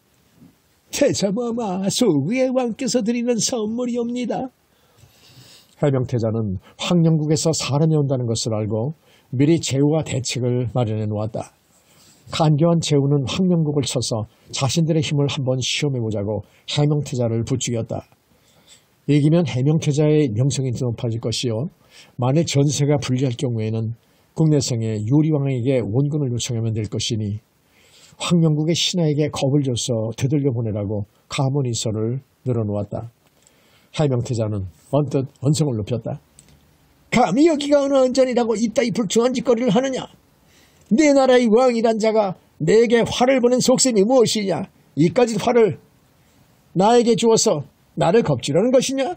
태자마마, 소구의 왕께서 드리는 선물이옵니다. 해명태자는 황영국에서 사람이 온다는 것을 알고 미리 재우와 대책을 마련해 놓았다. 간교한 재우는 황영국을 쳐서 자신들의 힘을 한번 시험해보자고 해명태자를 부추겼다. 이기면 해명태자의 명성이 높아질 것이요. 만일 전세가 불리할 경우에는 국내성의 유리왕에게 원군을 요청하면 될 것이니 황영국의 신하에게 겁을 줘서 되돌려 보내라고 가문의서를 늘어놓았다. 해명태자는 언뜻 언성을 높였다. 감히 여기가 어느 언전이라고 이따위 불충한 짓거리를 하느냐? 내 나라의 왕이란 자가 내게 화를 보낸 속셈이 무엇이냐? 이까지 화를 나에게 주어서 나를 겁주려는 것이냐?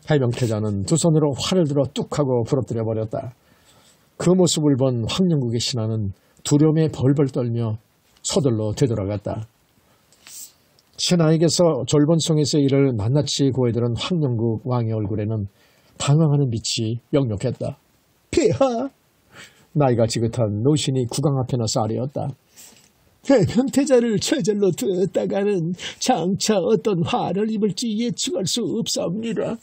해명태자는 두 손으로 활을 들어 뚝 하고 부러뜨려 버렸다. 그 모습을 본 황영국의 신하는 두려움에 벌벌 떨며 서둘러 되돌아갔다. 신하에게서 졸본성에서 이를 낱낱이 고해들은 황영국 왕의 얼굴에는 당황하는 빛이 역력했다. 폐하! 나이가 지긋한 노신이 국왕 앞에 나서 아뢰었다. 해명태자를 최절로 두었다가는 장차 어떤 화를 입을지 예측할 수 없사옵니다.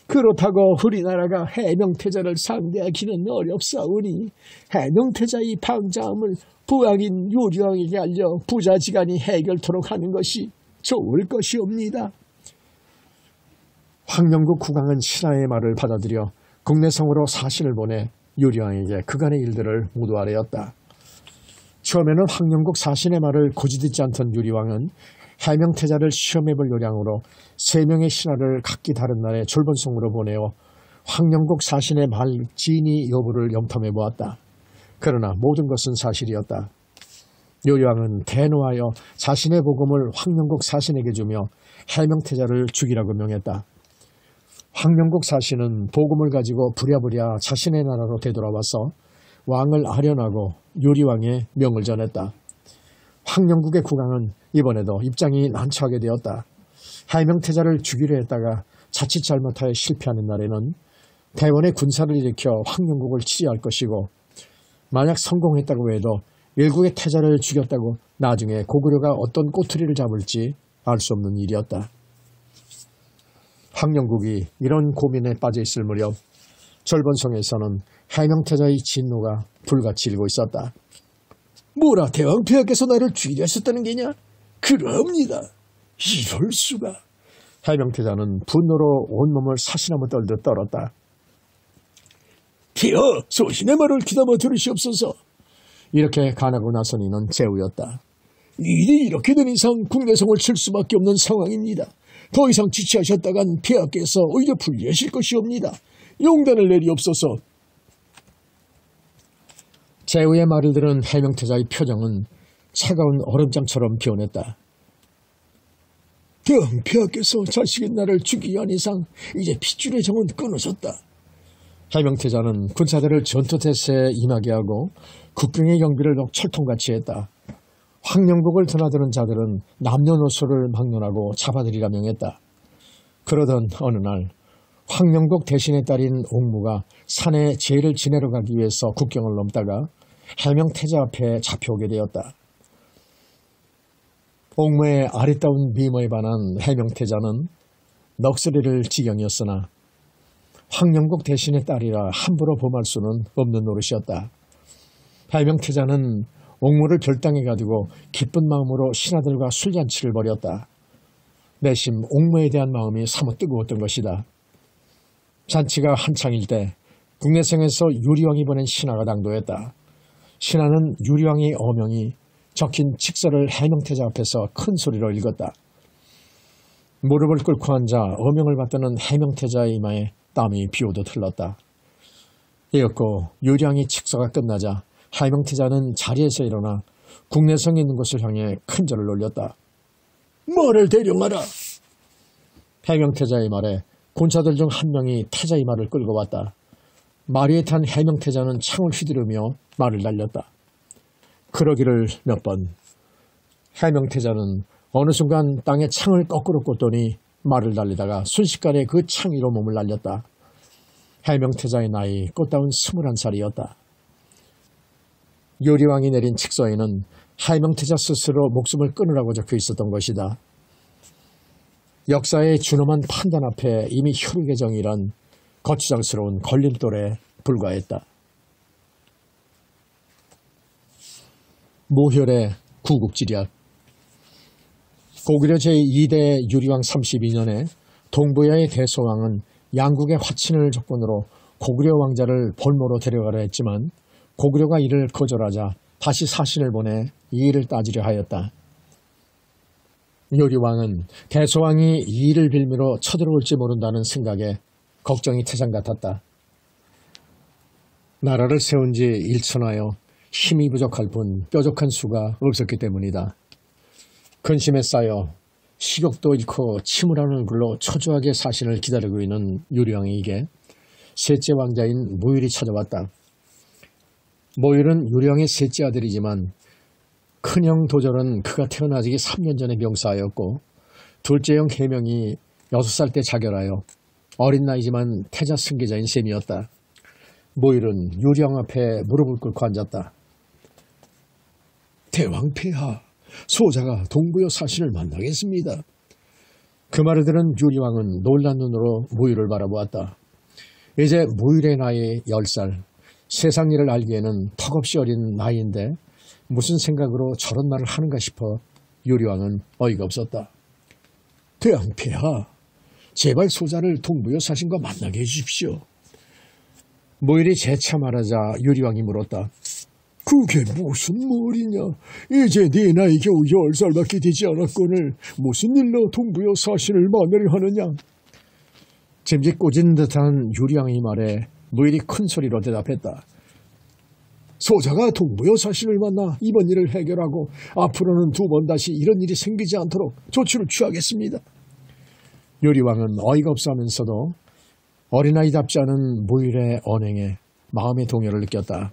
그렇다고 우리나라가 해명태자를 상대하기는 어렵사오니 해명태자의 방자함을 부왕인 유리왕에게 알려 부자지간이 해결토록 하는 것이 좋을 것이옵니다. 황영국 국왕은 신하의 말을 받아들여 국내성으로 사신을 보내 유리왕에게 그간의 일들을 모두 아뢰었다. 처음에는 황영국 사신의 말을 고지듣지 않던 유리왕은 해명태자를 시험해볼 요량으로 3명의 신하를 각기 다른 날에 졸본성으로 보내어 황영국 사신의 말 진위 여부를 염탐해 보았다. 그러나 모든 것은 사실이었다. 유리왕은 대노하여 자신의 복음을 황영국 사신에게 주며 해명태자를 죽이라고 명했다. 황영국 사신은 복음을 가지고 부랴부랴 자신의 나라로 되돌아와서 왕을 아련하고 유리왕의 명을 전했다. 황영국의 국왕은 이번에도 입장이 난처하게 되었다. 해명태자를 죽이려 했다가 자칫 잘못하여 실패하는 날에는 대원의 군사를 일으켜 황영국을 치리할 것이고 만약 성공했다고 해도 일국의 태자를 죽였다고 나중에 고구려가 어떤 꼬투리를 잡을지 알 수 없는 일이었다. 황영국이 이런 고민에 빠져 있을 무렵 졸본성에서는 해명태자의 진노가 불같이 일고 있었다. 뭐라 대왕폐하께서 나를 죽이려 하셨다는 게냐? 그러옵니다. 이럴 수가. 해명태자는 분노로 온몸을 사시나무 떨듯 떨었다. 폐하, 소신의 말을 귀담아 들으시옵소서. 이렇게 간하고 나선 이는 제우였다. 일이 이렇게 된 이상 국내성을 칠 수밖에 없는 상황입니다. 더 이상 지체하셨다간 폐하께서 오히려 불리하실 것이옵니다. 용단을 내리옵소서. 제우의 말을 들은 해명태자의 표정은 차가운 얼음장처럼 변했다. 대왕폐하께서 자식인 나를 죽이기 한 이상 이제 핏줄의 정은 끊어졌다. 해명태자는 군사들을 전투태세에 임하게 하고 국경의 경비를 더욱 철통같이 했다. 황영국을 드나드는 자들은 남녀노소를 막론하고 잡아들이라 명했다. 그러던 어느 날 황영국 대신의 딸인 옥무가 산에 제를 지내러 가기 위해서 국경을 넘다가 해명태자 앞에 잡혀오게 되었다. 옥무의 아리따운 미모에 반한 해명태자는 넋으리를 지경이었으나 황영국 대신의 딸이라 함부로 범할 수는 없는 노릇이었다. 해명태자는 옥무를 별당에 가두고 기쁜 마음으로 신하들과 술잔치를 벌였다. 내심 옥무에 대한 마음이 사뭇 뜨거웠던 것이다. 잔치가 한창일 때 국내성에서 유리왕이 보낸 신하가 당도했다. 신하는 유리왕의 어명이 적힌 칙서를 해명태자 앞에서 큰 소리로 읽었다. 무릎을 꿇고 앉아 어명을 받드는 해명태자의 이마에 땀이 비오듯 흘렀다. 이었고 유리왕의 칙서가 끝나자 해명태자는 자리에서 일어나 국내성에 있는 곳을 향해 큰 절을 올렸다. 뭐를 대령하라. 해명태자의 말에 군사들 중 한 명이 태자의 말을 끌고 왔다. 마리에 탄 해명태자는 창을 휘두르며 말을 날렸다. 그러기를 몇 번. 해명태자는 어느 순간 땅에 창을 거꾸로 꽂더니 말을 날리다가 순식간에 그 창 위로 몸을 날렸다. 해명태자의 나이 꽃다운 21살이었다. 유리왕이 내린 칙서에는 해명태자 스스로 목숨을 끊으라고 적혀 있었던 것이다. 역사의 준엄한 판단 앞에 이미 혈육의 정이란 거추장스러운 걸림돌에 불과했다. 모혈의 구국지략. 고구려 제2대 유리왕 32년에 동부여의 대소왕은 양국의 화친을 조건으로 고구려 왕자를 볼모로 데려가려 했지만 고구려가 이를 거절하자 다시 사신을 보내 이 일을 따지려 하였다. 요리왕은 대소왕이 이 일을 빌미로 쳐들어올지 모른다는 생각에 걱정이 태산 같았다. 나라를 세운 지 일천하여 힘이 부족할 뿐 뾰족한 수가 없었기 때문이다. 근심에 쌓여 식욕도 잃고 침울한 얼굴로 초조하게 사신을 기다리고 있는 요리왕에게 셋째 왕자인 모율이 찾아왔다. 모율은 요리왕의 셋째 아들이지만 큰형 도절은 그가 태어나기 3년 전에 병사하였고 둘째 형 해명이 6살 때 자결하여 어린 나이지만 태자 승계자인 셈이었다. 모율은 요리왕 앞에 무릎을 꿇고 앉았다. 대왕 폐하, 소자가 동부여 사신을 만나겠습니다. 그 말을 들은 요리왕은 놀란 눈으로 모율을 바라보았다. 이제 모율의 나이 10살, 세상 일을 알기에는 턱없이 어린 나이인데 무슨 생각으로 저런 말을 하는가 싶어 요리왕은 어이가 없었다. 대왕 폐하, 제발 소자를 동부여 사신과 만나게 해주십시오. 모율이 재차 말하자 요리왕이 물었다. 그게 무슨 말이냐. 이제 네 나이 겨우 10살밖에 되지 않았거늘 무슨 일로 동부여 사신을 만나려 하느냐. 짐짓 꼬진 듯한 요리왕의 말에 모율이 큰 소리로 대답했다. 소자가 동부여 사신을 만나 이번 일을 해결하고 앞으로는 2번 다시 이런 일이 생기지 않도록 조치를 취하겠습니다. 요리왕은 어이가 없어 하면서도 어린아이답지 않은 모율의 언행에 마음의 동요를 느꼈다.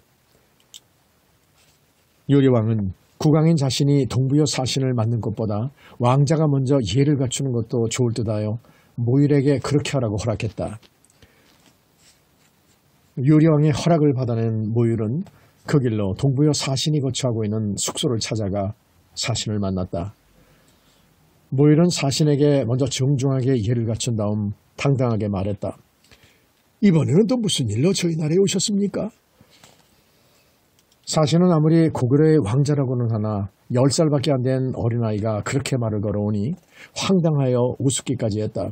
요리왕은 국왕인 자신이 동부여 사신을 맡는 것보다 왕자가 먼저 예를 갖추는 것도 좋을 듯하여 모율에게 그렇게 하라고 허락했다. 요리왕의 허락을 받아낸 모율은 그 길로 동부여 사신이 거처하고 있는 숙소를 찾아가 사신을 만났다. 모율은 사신에게 먼저 정중하게 예를 갖춘 다음 당당하게 말했다. 이번에는 또 무슨 일로 저희 나라에 오셨습니까? 사신은 아무리 고구려의 왕자라고는 하나 10살밖에 안 된 어린아이가 그렇게 말을 걸어오니 황당하여 우습기까지 했다.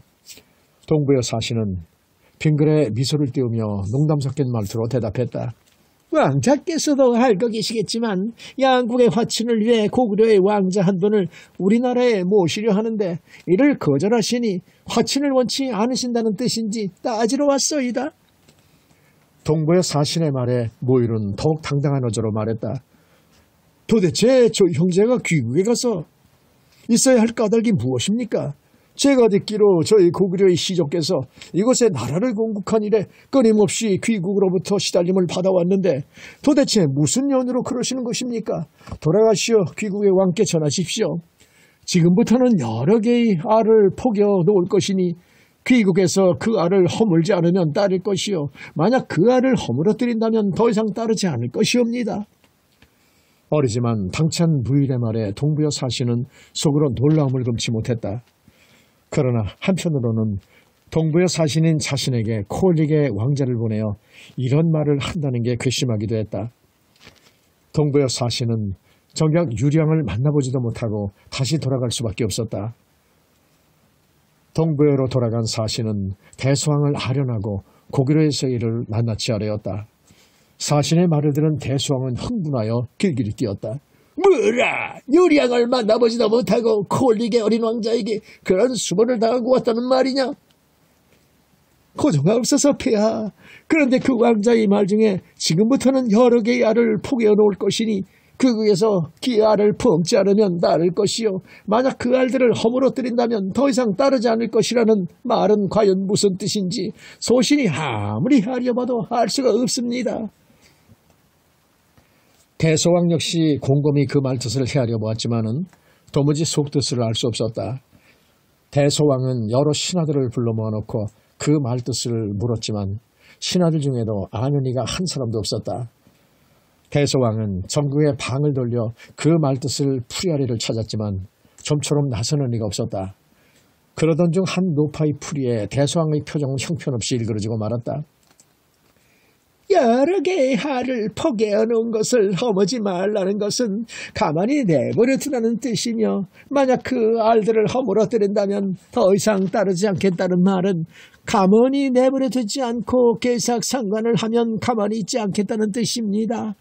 동부여 사신은 빙글에 미소를 띄우며 농담 섞인 말투로 대답했다. 왕자께서도 알고 계시겠지만 양국의 화친을 위해 고구려의 왕자 한 분을 우리나라에 모시려 하는데 이를 거절하시니 화친을 원치 않으신다는 뜻인지 따지러 왔소이다. 동부의 사신의 말에 모율은 더욱 당당한 어조로 말했다. 도대체 저 형제가 귀국에 가서 있어야 할 까닭이 무엇입니까? 제가 듣기로 저희 고구려의 시족께서 이곳에 나라를 건국한 이래 끊임없이 귀국으로부터 시달림을 받아왔는데 도대체 무슨 연유로 그러시는 것입니까? 돌아가시어 귀국의 왕께 전하십시오. 지금부터는 여러 개의 알을 포겨 놓을 것이니 귀국에서 그 알을 허물지 않으면 따를 것이요 만약 그 알을 허물어뜨린다면 더 이상 따르지 않을 것이옵니다. 어리지만 당찬 무일의 말에 동부여 사신은 속으로 놀라움을 금치 못했다. 그러나 한편으로는 동부여 사신인 자신에게 코올리게 왕자를 보내어 이런 말을 한다는 게 괘씸하기도 했다. 동부여 사신은 정작 유령을 만나보지도 못하고 다시 돌아갈 수밖에 없었다. 동부여로 돌아간 사신은 대소왕을 아련하고 고구려에서의 일을 낱낱이 아뢰었다. 사신의 말을 들은 대소왕은 흥분하여 길길이 뛰었다. 뭐라! 유리왕을 만나보지도 못하고 콜리게 어린 왕자에게 그런 수모를 당하고 왔다는 말이냐? 고정하옵소서 폐하. 그런데 그 왕자의 말 중에 지금부터는 여러 개의 알을 포개어 놓을 것이니 그에서 그 알을 품지 않으면 따를 것이요 만약 그 알들을 허물어뜨린다면 더 이상 따르지 않을 것이라는 말은 과연 무슨 뜻인지 소신이 아무리 하려봐도 알 수가 없습니다. 대소왕 역시 곰곰이 그 말뜻을 헤아려 보았지만은 도무지 속뜻을 알 수 없었다. 대소왕은 여러 신하들을 불러 모아놓고 그 말뜻을 물었지만 신하들 중에도 아는 이가 한 사람도 없었다. 대소왕은 전국에 방을 돌려 그 말뜻을 풀이하리를 찾았지만 좀처럼 나서는 이가 없었다. 그러던 중 한 노파의 풀이에 대소왕의 표정은 형편없이 일그러지고 말았다. 여러 개의 알을 포개어 놓은 것을 허무지 말라는 것은 가만히 내버려 두라는 뜻이며, 만약 그 알들을 허물어뜨린다면 더 이상 따르지 않겠다는 말은 가만히 내버려 두지 않고 계삭상관을 하면 가만히 있지 않겠다는 뜻입니다.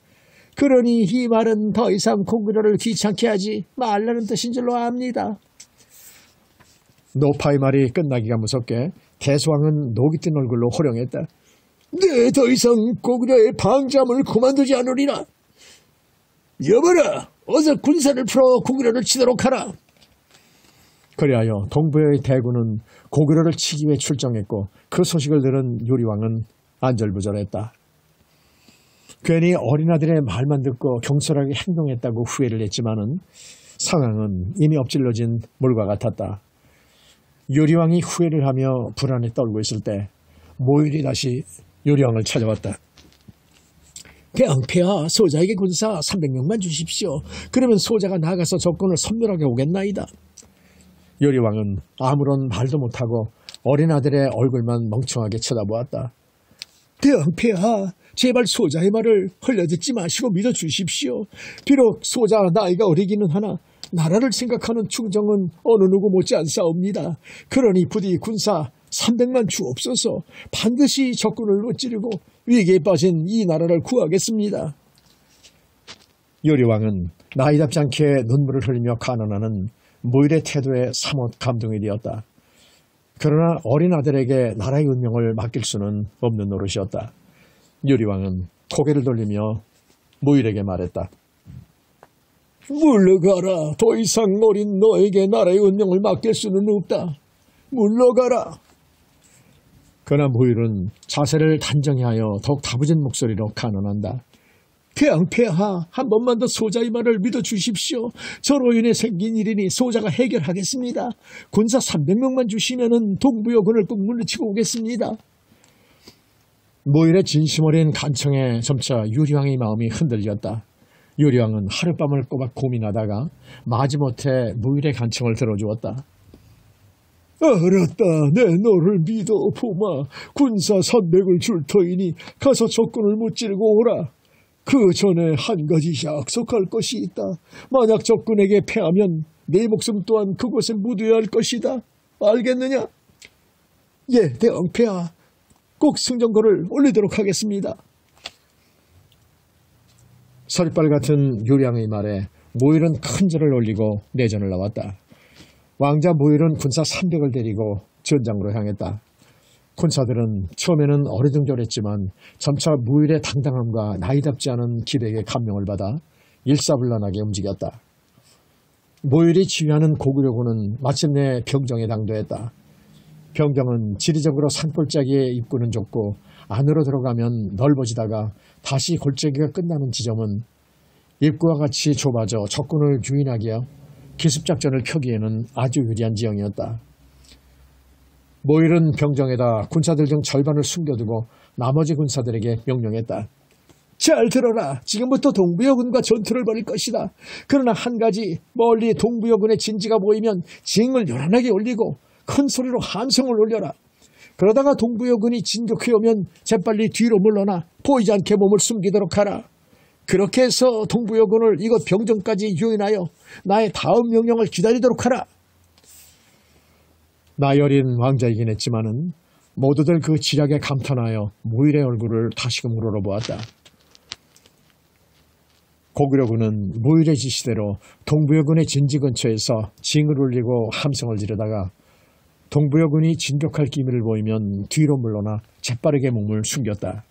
그러니 이 말은 더 이상 고구려를 귀찮게 하지 말라는 뜻인 줄로 압니다. 노파의 말이 끝나기가 무섭게 대수왕은 녹이 뜬 얼굴로 호령했다. 네, 더 이상 고구려의 방잠을 그만두지 않으리라. 여보라, 어서 군사를 풀어 고구려를 치도록 하라. 그리하여 동부의 대군은 고구려를 치기 위해 출정했고, 그 소식을 들은 요리왕은 안절부절했다. 괜히 어린아들의 말만 듣고 경솔하게 행동했다고 후회를 했지만은 상황은 이미 엎질러진 물과 같았다. 요리왕이 후회를 하며 불안에 떨고 있을 때 모율이 다시 요리왕을 찾아왔다. 대왕폐하, 소자에게 군사 300명만 주십시오. 그러면 소자가 나가서 적군을 섬멸하게 오겠나이다. 요리왕은 아무런 말도 못하고 어린아들의 얼굴만 멍청하게 쳐다보았다. 대왕폐하, 제발 소자의 말을 흘려듣지 마시고 믿어주십시오. 비록 소자 나이가 어리기는 하나 나라를 생각하는 충정은 어느 누구 못지 않사옵니다. 그러니 부디 군사 300만 주옵소서. 반드시 적군을 무찌르고 위기에 빠진 이 나라를 구하겠습니다. 요리왕은 나이답지 않게 눈물을 흘리며 간언하는 모율의 태도에 사뭇 감동이 되었다. 그러나 어린 아들에게 나라의 운명을 맡길 수는 없는 노릇이었다. 요리왕은 고개를 돌리며 모율에게 말했다. 물러가라. 더 이상 어린 너에게 나라의 운명을 맡길 수는 없다. 물러가라. 그러나 모율은 자세를 단정히 하여 더욱 다부진 목소리로 간언한다. 대왕폐하, 한 번만 더 소자의 말을 믿어주십시오. 저로 인해 생긴 일이니 소자가 해결하겠습니다. 군사 300명만 주시면은 동부여군을 꼭 물리치고 오겠습니다. 모율의 진심 어린 간청에 점차 요리왕의 마음이 흔들렸다. 요리왕은 하룻밤을 꼬박 고민하다가 마지못해 모율의 간청을 들어주었다. 알았다. 내 너를 믿어 보마. 군사 300을 줄 터이니 가서 적군을 무찌르고 오라. 그 전에 한 가지 약속할 것이 있다. 만약 적군에게 패하면 내 목숨 또한 그곳에 묻어야 할 것이다. 알겠느냐? 예, 대왕폐하. 꼭 승전거를 올리도록 하겠습니다. 서리빨 같은 요리왕의 말에 모율은 큰 절을 올리고 내전을 나왔다. 왕자 모율은 군사 300을 데리고 전장으로 향했다. 군사들은 처음에는 어리둥절했지만 점차 모율의 당당함과 나이답지 않은 기백에 감명을 받아 일사불란하게 움직였다. 모율이 지휘하는 고구려군은 마침내 병정에 당도했다. 병정은 지리적으로 산골짜기에 입구는 좁고 안으로 들어가면 넓어지다가 다시 골짜기가 끝나는 지점은 입구와 같이 좁아져 적군을 유인하게 하여 기습작전을 펴기에는 아주 유리한 지형이었다. 모율은 병정에다 군사들 중 절반을 숨겨두고 나머지 군사들에게 명령했다. 잘 들어라. 지금부터 동부여군과 전투를 벌일 것이다. 그러나 한 가지, 멀리 동부여군의 진지가 보이면 징을 요란하게 올리고 큰 소리로 함성을 올려라. 그러다가 동부여군이 진격해 오면 재빨리 뒤로 물러나 보이지 않게 몸을 숨기도록 하라. 그렇게 해서 동부여군을 이곳 병정까지 유인하여 나의 다음 명령을 기다리도록 하라. 나이 어린 왕자이긴 했지만은 모두들 그 지략에 감탄하여 모율의 얼굴을 다시금 우러러보았다. 고구려군은 모율의 지시대로 동부여군의 진지 근처에서 징을 울리고 함성을 지르다가 동부여군이 진격할 기미를 보이면 뒤로 물러나 재빠르게 몸을 숨겼다.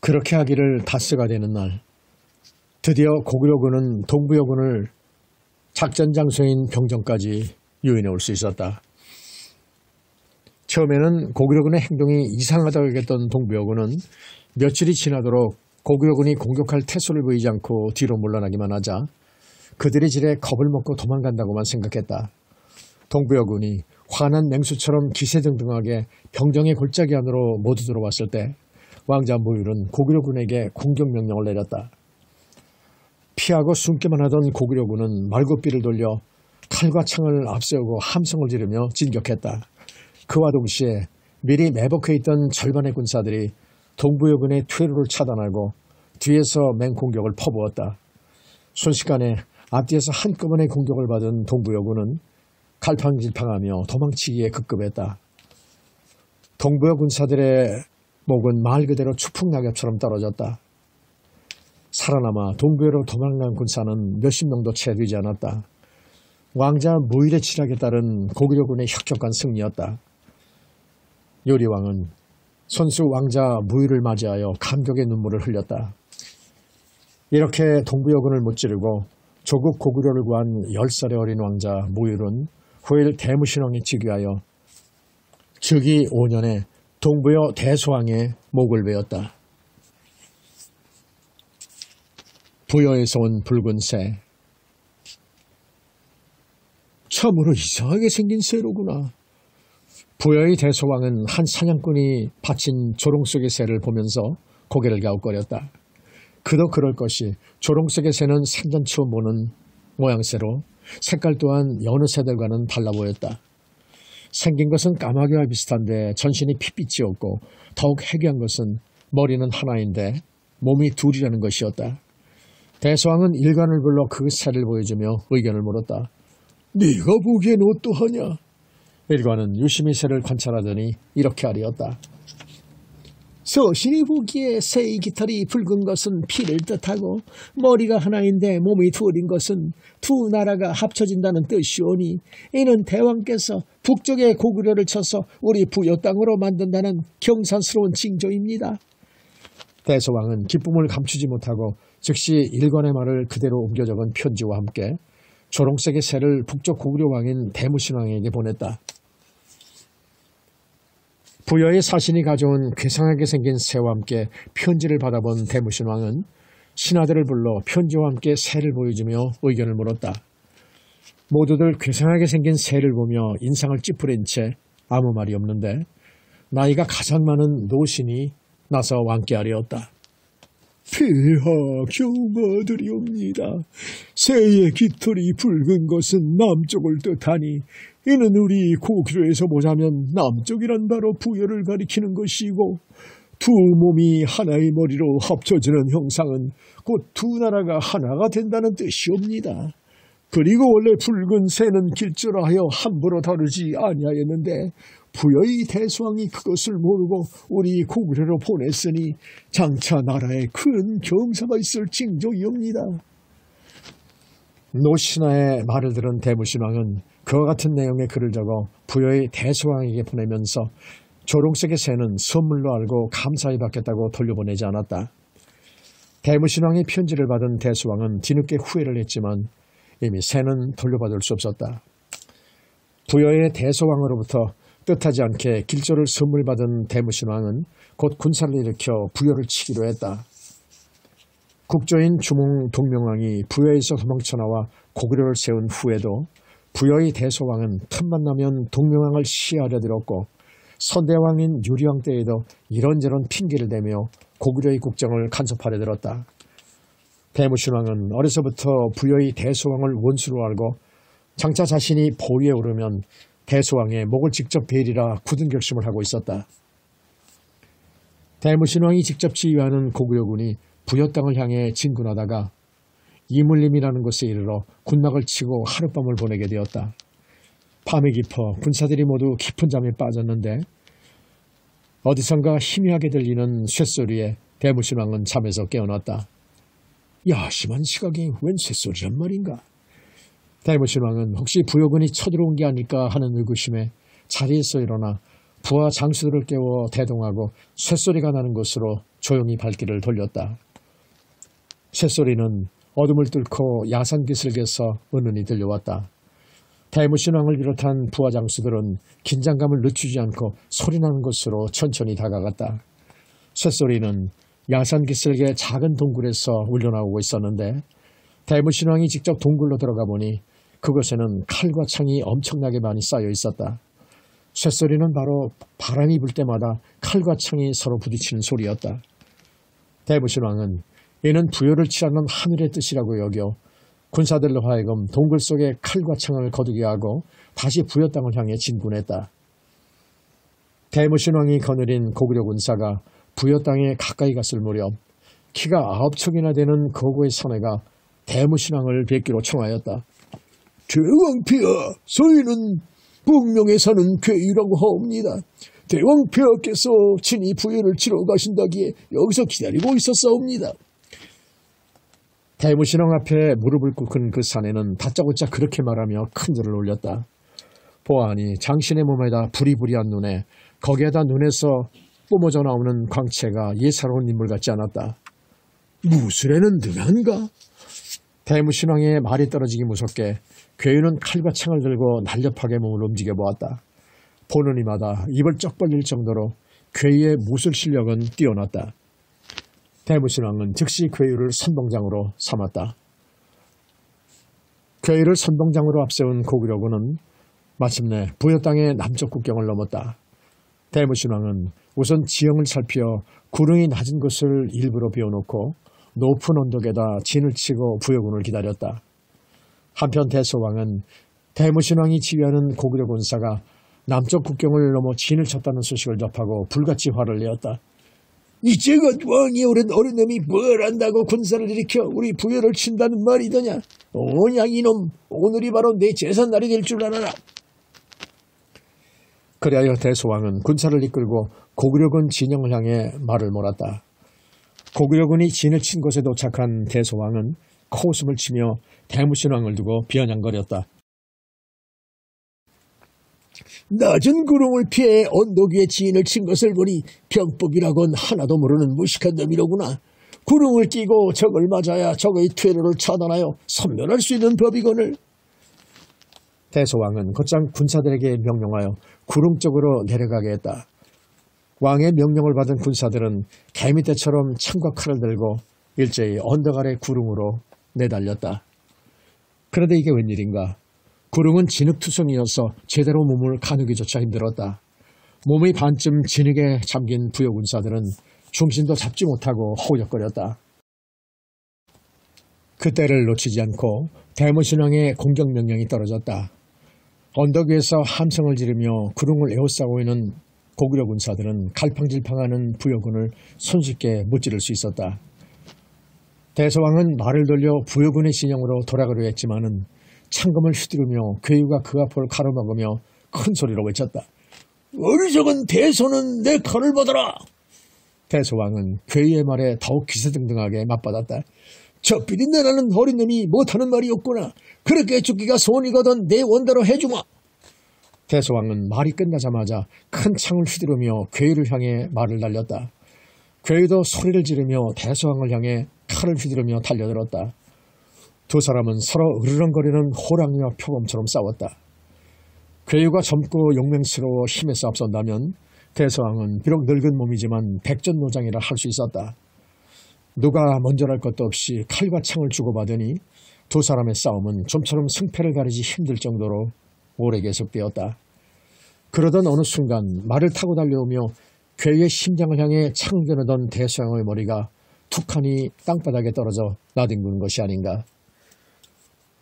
그렇게 하기를 닷새가 되는 날, 드디어 고구려군은 동부여군을 작전 장소인 병정까지 유인해 올 수 있었다. 처음에는 고구려군의 행동이 이상하다고 여겼던 동부여군은 며칠이 지나도록 고구려군이 공격할 태소를 보이지 않고 뒤로 물러나기만 하자 그들의 질에 겁을 먹고 도망간다고만 생각했다. 동부여군이 환한 맹수처럼 기세등등하게 병정의 골짜기 안으로 모두 들어왔을 때 왕자 모율은 고구려군에게 공격명령을 내렸다. 피하고 숨기만 하던 고구려군은 말굽비를 돌려 칼과 창을 앞세우고 함성을 지르며 진격했다. 그와 동시에 미리 매복해 있던 절반의 군사들이 동부여군의 퇴로를 차단하고 뒤에서 맹공격을 퍼부었다. 순식간에 앞뒤에서 한꺼번에 공격을 받은 동부여군은 갈팡질팡하며 도망치기에 급급했다. 동부여 군사들의 목은 말 그대로 추풍낙엽처럼 떨어졌다. 살아남아 동부여로 도망간 군사는 몇십 명도 채 되지 않았다. 왕자 무일의 치락에 따른 고구려군의 혁혁한 승리였다. 요리왕은 선수 왕자 무일을 맞이하여 감격의 눈물을 흘렸다. 이렇게 동부여군을 무찌르고 조국 고구려를 구한 10살의 어린 왕자 무일은 후일 대무신왕이 즉위하여 즉위 5년에 동부여 대소왕의 목을 베었다. 부여에서 온 붉은 새. 참으로 이상하게 생긴 새로구나. 부여의 대소왕은 한 사냥꾼이 바친 조롱 속의 새를 보면서 고개를 갸웃거렸다. 그도 그럴 것이 조롱 속의 새는 생전 처음 보는 모양새로 색깔 또한 여느 새들과는 달라 보였다. 생긴 것은 까마귀와 비슷한데 전신이 핏빛이 없고 더욱 해괴한 것은 머리는 하나인데 몸이 둘이라는 것이었다. 대소왕은 일관을 불러 그 새를 보여주며 의견을 물었다. 네가 보기엔 어떠하냐? 일관은 유심히 새를 관찰하더니 이렇게 아뢰었다. 서신이 보기에 새의 깃털이 붉은 것은 피를 뜻하고 머리가 하나인데 몸이 둘인 것은 두 나라가 합쳐진다는 뜻이오니 이는 대왕께서 북쪽의 고구려를 쳐서 우리 부여 땅으로 만든다는 경산스러운 징조입니다. 대소왕은 기쁨을 감추지 못하고 즉시 일관의 말을 그대로 옮겨 적은 편지와 함께 조롱색의 새를 북쪽 고구려 왕인 대무신왕에게 보냈다. 부여의 사신이 가져온 괴상하게 생긴 새와 함께 편지를 받아본 대무신왕은 신하들을 불러 편지와 함께 새를 보여주며 의견을 물었다. 모두들 괴상하게 생긴 새를 보며 인상을 찌푸린 채 아무 말이 없는데 나이가 가장 많은 노신이 나서 왕께 아뢰었다. 폐하 경하드리옵니다. 새의 깃털이 붉은 것은 남쪽을 뜻하니 이는 우리 고구려에서 보자면 남쪽이란 바로 부여를 가리키는 것이고 두 몸이 하나의 머리로 합쳐지는 형상은 곧 두 나라가 하나가 된다는 뜻이옵니다. 그리고 원래 붉은 새는 길줄하여 함부로 다루지 아니하였는데 부여의 대소왕이 그것을 모르고 우리 고구려로 보냈으니 장차 나라에 큰 경사가 있을 징조이옵니다. 노신하의 말을 들은 대무신왕은 그와 같은 내용의 글을 적어 부여의 대소왕에게 보내면서 조롱색의 새는 선물로 알고 감사히 받겠다고 돌려보내지 않았다. 대무신왕의 편지를 받은 대소왕은 뒤늦게 후회를 했지만 이미 새는 돌려받을 수 없었다. 부여의 대소왕으로부터 뜻하지 않게 길조를 선물 받은 대무신왕은 곧 군사를 일으켜 부여를 치기로 했다. 국조인 주몽 동명왕이 부여에서 도망쳐 나와 고구려를 세운 후에도 부여의 대소왕은 틈만 나면 동명왕을 시해하려 들었고 선대왕인 유리왕 때에도 이런저런 핑계를 대며 고구려의 국정을 간섭하려 들었다. 대무신왕은 어려서부터 부여의 대소왕을 원수로 알고 장차 자신이 보위에 오르면 대소왕의 목을 직접 베리라 굳은 결심을 하고 있었다. 대무신왕이 직접 지휘하는 고구려군이 부여 땅을 향해 진군하다가 이물림이라는 곳에 이르러 군막을 치고 하룻밤을 보내게 되었다. 밤이 깊어 군사들이 모두 깊은 잠에 빠졌는데 어디선가 희미하게 들리는 쇳소리에 대무신왕은 잠에서 깨어났다. 야심한 시각에 웬 쇳소리란 말인가? 대무신왕은 혹시 부여군이 쳐들어온 게 아닐까 하는 의구심에 자리에서 일어나 부하 장수들을 깨워 대동하고 쇳소리가 나는 곳으로 조용히 발길을 돌렸다. 쇳소리는 어둠을 뚫고 야산 기슭에서 은은히 들려왔다. 대무신왕을 비롯한 부하 장수들은 긴장감을 늦추지 않고 소리나는 곳으로 천천히 다가갔다. 쇳소리는 야산 기슭의 작은 동굴에서 울려나오고 있었는데 대무신왕이 직접 동굴로 들어가 보니 그곳에는 칼과 창이 엄청나게 많이 쌓여 있었다. 쇳소리는 바로 바람이 불 때마다 칼과 창이 서로 부딪히는 소리였다. 대무신왕은 이는 부여를 치라는 하늘의 뜻이라고 여겨 군사들로 하여금 동굴 속에 칼과 창을 거두게 하고 다시 부여 땅을 향해 진군했다. 대무신왕이 거느린 고구려 군사가 부여 땅에 가까이 갔을 무렵 키가 9척이나 되는 거구의 사내가 대무신왕을 뵙기로 청하였다. 대왕폐하, 저희는 북명에 사는 괴유라고 하옵니다. 대왕폐하께서 친히 부여를 치러 가신다기에 여기서 기다리고 있었사옵니다. 대무신왕 앞에 무릎을 꿇은 그 사내는 다짜고짜 그렇게 말하며 큰절을 올렸다. 보아하니 장신의 몸에다 부리부리한 눈에 거기에다 눈에서 뿜어져 나오는 광채가 예사로운 인물 같지 않았다. 무술에는 능한가? 대무신왕의 말이 떨어지기 무섭게 괴유는 칼과 창을 들고 날렵하게 몸을 움직여 보았다. 보는 이마다 입을 쩍 벌릴 정도로 괴유의 무술 실력은 뛰어났다. 대무신왕은 즉시 괴유를 선봉장으로 삼았다. 괴유를 선봉장으로 앞세운 고구려군은 마침내 부여 땅의 남쪽 국경을 넘었다. 대무신왕은 우선 지형을 살피어 구릉이 낮은 곳을 일부러 비워놓고 높은 언덕에다 진을 치고 부여군을 기다렸다. 한편 대소왕은 대무신왕이 지휘하는 고구려 군사가 남쪽 국경을 넘어 진을 쳤다는 소식을 접하고 불같이 화를 내었다. 이제가 왕이 오른 어린놈이 뭘 안다고 군사를 일으켜 우리 부여를 친다는 말이더냐. 오냐 이놈, 오늘이 바로 내 제삿날이 될 줄 알아라. 그리하여 대소왕은 군사를 이끌고 고구려군 진영을 향해 말을 몰았다. 고구려군이 진을 친 곳에 도착한 대소왕은 코웃음을 치며 대무신왕을 두고 비아냥거렸다. 낮은 구름을 피해 언덕 위에 진을 친 것을 보니 병법이라곤 하나도 모르는 무식한 놈이로구나. 구름을 끼고 적을 맞아야 적의 퇴로를 차단하여 섬멸할 수 있는 법이거늘. 대소왕은 곧장 군사들에게 명령하여 구릉 쪽으로 내려가게 했다. 왕의 명령을 받은 군사들은 개미떼처럼 창과 칼을 들고 일제히 언덕 아래 구릉으로 내달렸다. 그런데 이게 웬일인가? 구릉은 진흙투성이어서 제대로 몸을 가누기조차 힘들었다. 몸의 반쯤 진흙에 잠긴 부여 군사들은 중심도 잡지 못하고 허우적거렸다. 그때를 놓치지 않고 대무신왕의 공격 명령이 떨어졌다. 언덕 위에서 함성을 지르며 구릉을 에워싸고 있는 고구려 군사들은 갈팡질팡하는 부여군을 손쉽게 무찌를 수 있었다. 대소왕은 말을 돌려 부여군의 진영으로 돌아가려 했지만은 창검을 휘두르며 괴유가 그 앞을 가로막으며 큰 소리로 외쳤다. 어리석은 대소는 내 칼을 받아라. 대소왕은 괴유의 말에 더욱 기세등등하게 맞받았다. 저 비린내나는 어린 놈이 못하는 말이었구나. 그렇게 죽기가 소원이거든 내 원대로 해주마. 대소왕은 말이 끝나자마자 큰 창을 휘두르며 괴유를 향해 말을 날렸다. 괴유도 소리를 지르며 대소왕을 향해 칼을 휘두르며 달려들었다. 두 사람은 서로 으르렁거리는 호랑이와 표범처럼 싸웠다. 괴유가 젊고 용맹스러워 힘에서 앞선다면 대소왕은 비록 늙은 몸이지만 백전노장이라 할 수 있었다. 누가 먼저랄 것도 없이 칼과 창을 주고받으니 두 사람의 싸움은 좀처럼 승패를 가리지 힘들 정도로 오래 계속되었다. 그러던 어느 순간 말을 타고 달려오며 괴유의 심장을 향해 창을 겨누던 대소왕의 머리가 툭하니 땅바닥에 떨어져 나뒹구는 것이 아닌가.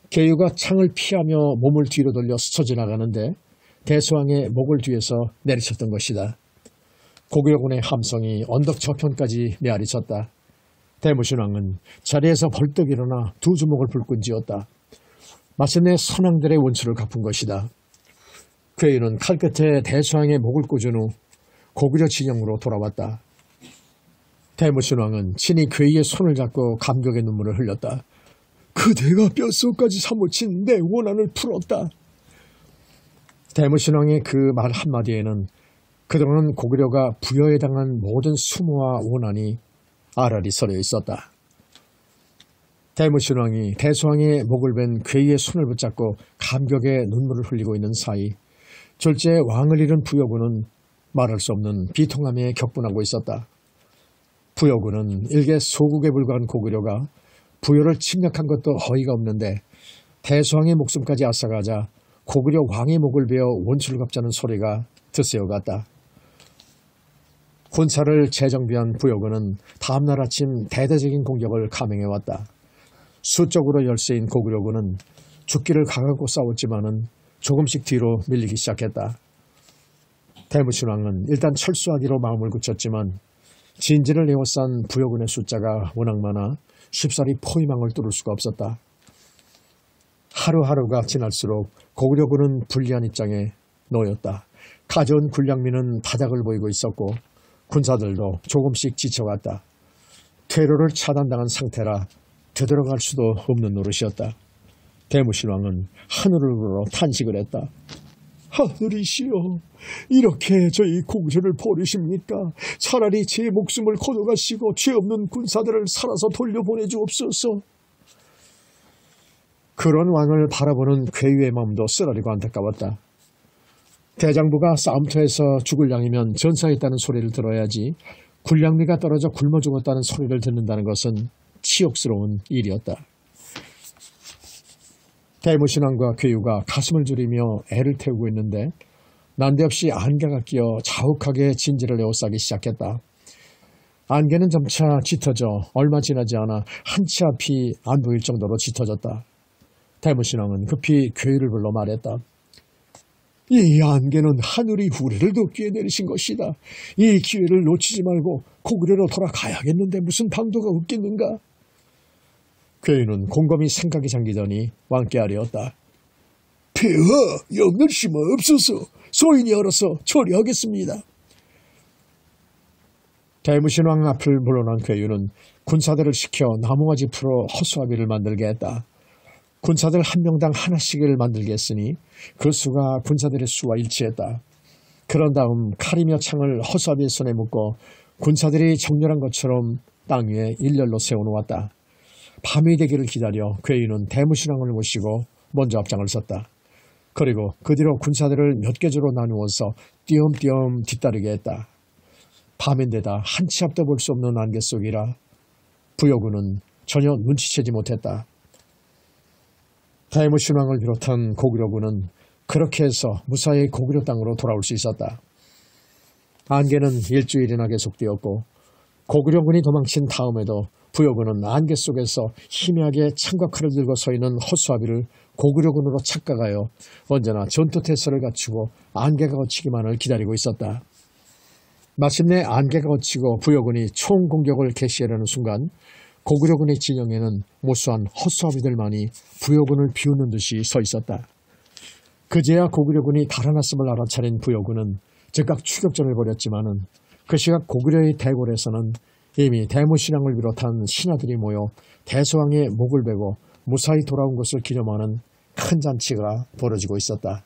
괴유가 창을 피하며 몸을 뒤로 돌려 스쳐 지나가는데 대소왕의 목을 뒤에서 내리쳤던 것이다. 고구려군의 함성이 언덕 저편까지 메아리쳤다. 대무신왕은 자리에서 벌떡 일어나 두 주먹을 불끈 쥐었다. 마침내 선왕들의 원수를 갚은 것이다. 괴유는 칼끝에 대소왕의 목을 꽂은 후 고구려 진영으로 돌아왔다. 대무신왕은 친히 괴유의 손을 잡고 감격의 눈물을 흘렸다. 그대가 뼛속까지 사무친 내 원한을 풀었다. 대무신왕의 그 말 한마디에는 그동안 고구려가 부여에 당한 모든 수모와 원한이 아라리 서려 있었다. 대무신왕이 대소왕의 목을 벤 괴유의 손을 붙잡고 감격의 눈물을 흘리고 있는 사이 졸지에 왕을 잃은 부여군은 말할 수 없는 비통함에 격분하고 있었다. 부여군은 일개 소국에 불과한 고구려가 부여를 침략한 것도 어이가 없는데 대소왕의 목숨까지 앗아가자 고구려 왕의 목을 베어 원수를 갚자는 소리가 드세어 갔다. 군사를 재정비한 부여군은 다음날 아침 대대적인 공격을 감행해왔다. 수적으로 열세인 고구려군은 죽기를 각하고 싸웠지만은 조금씩 뒤로 밀리기 시작했다. 대무신왕은 일단 철수하기로 마음을 굳혔지만 진지를 에워싼 부여군의 숫자가 워낙 많아 쉽사리 포위망을 뚫을 수가 없었다. 하루하루가 지날수록 고구려군은 불리한 입장에 놓였다. 가져온 군량미는 바닥을 보이고 있었고 군사들도 조금씩 지쳐갔다. 퇴로를 차단당한 상태라 되돌아갈 수도 없는 노릇이었다. 대무신왕은 하늘을 우러 탄식을 했다. 하늘이시여, 이렇게 저희 공주를 버리십니까? 차라리 제 목숨을 거둬가시고 죄 없는 군사들을 살아서 돌려보내주옵소서. 그런 왕을 바라보는 괴유의 마음도 쓰라리고 안타까웠다. 대장부가 싸움터에서 죽을 양이면 전사했다는 소리를 들어야지 군량미가 떨어져 굶어 죽었다는 소리를 듣는다는 것은 치욕스러운 일이었다. 대무신왕과 괴유가 가슴을 졸이며 애를 태우고 있는데 난데없이 안개가 끼어 자욱하게 진지를 에워싸기 시작했다. 안개는 점차 짙어져 얼마 지나지 않아 한 치 앞이 안 보일 정도로 짙어졌다. 대무신왕은 급히 괴유를 불러 말했다. 이 안개는 하늘이 우리를 돕기에 내리신 것이다. 이 기회를 놓치지 말고 고구려로 돌아가야겠는데 무슨 방도가 없겠는가? 괴유는 곰곰이 생각이 잠기더니 왕께 아뢰었다. 폐하, 영능심아 없어서 소인이 알아서 처리하겠습니다. 대무신왕 앞을 물러난 괴유는 군사들을 시켜 나무가지 풀어 허수아비를 만들게 했다. 군사들 한 명당 하나씩을 만들게 했으니 그 수가 군사들의 수와 일치했다. 그런 다음 칼이며 창을 허수아비의 손에 묶고 군사들이 정렬한 것처럼 땅 위에 일렬로 세워놓았다. 밤이 되기를 기다려 괴유는 대무신왕을 모시고 먼저 앞장을 섰다. 그리고 그 뒤로 군사들을 몇 계주로 나누어서 띄엄띄엄 뒤따르게 했다. 밤인데다 한 치 앞도 볼 수 없는 안개 속이라 부여군은 전혀 눈치채지 못했다. 대무신왕을 비롯한 고구려군은 그렇게 해서 무사히 고구려 땅으로 돌아올 수 있었다. 안개는 일주일이나 계속되었고 고구려군이 도망친 다음에도 부여군은 안개 속에서 희미하게 창과 칼을 들고 서 있는 허수아비를 고구려군으로 착각하여 언제나 전투태세를 갖추고 안개가 걷히기만을 기다리고 있었다. 마침내 안개가 걷히고 부여군이 총공격을 개시하려는 순간 고구려군의 진영에는 무수한 허수아비들만이 부여군을 비우는 듯이 서 있었다. 그제야 고구려군이 달아났음을 알아차린 부여군은 즉각 추격전을 벌였지만은 그 시각 고구려의 대궐에서는 이미 대무신왕을 비롯한 신하들이 모여 대소왕의 목을 베고 무사히 돌아온 것을 기념하는 큰 잔치가 벌어지고 있었다.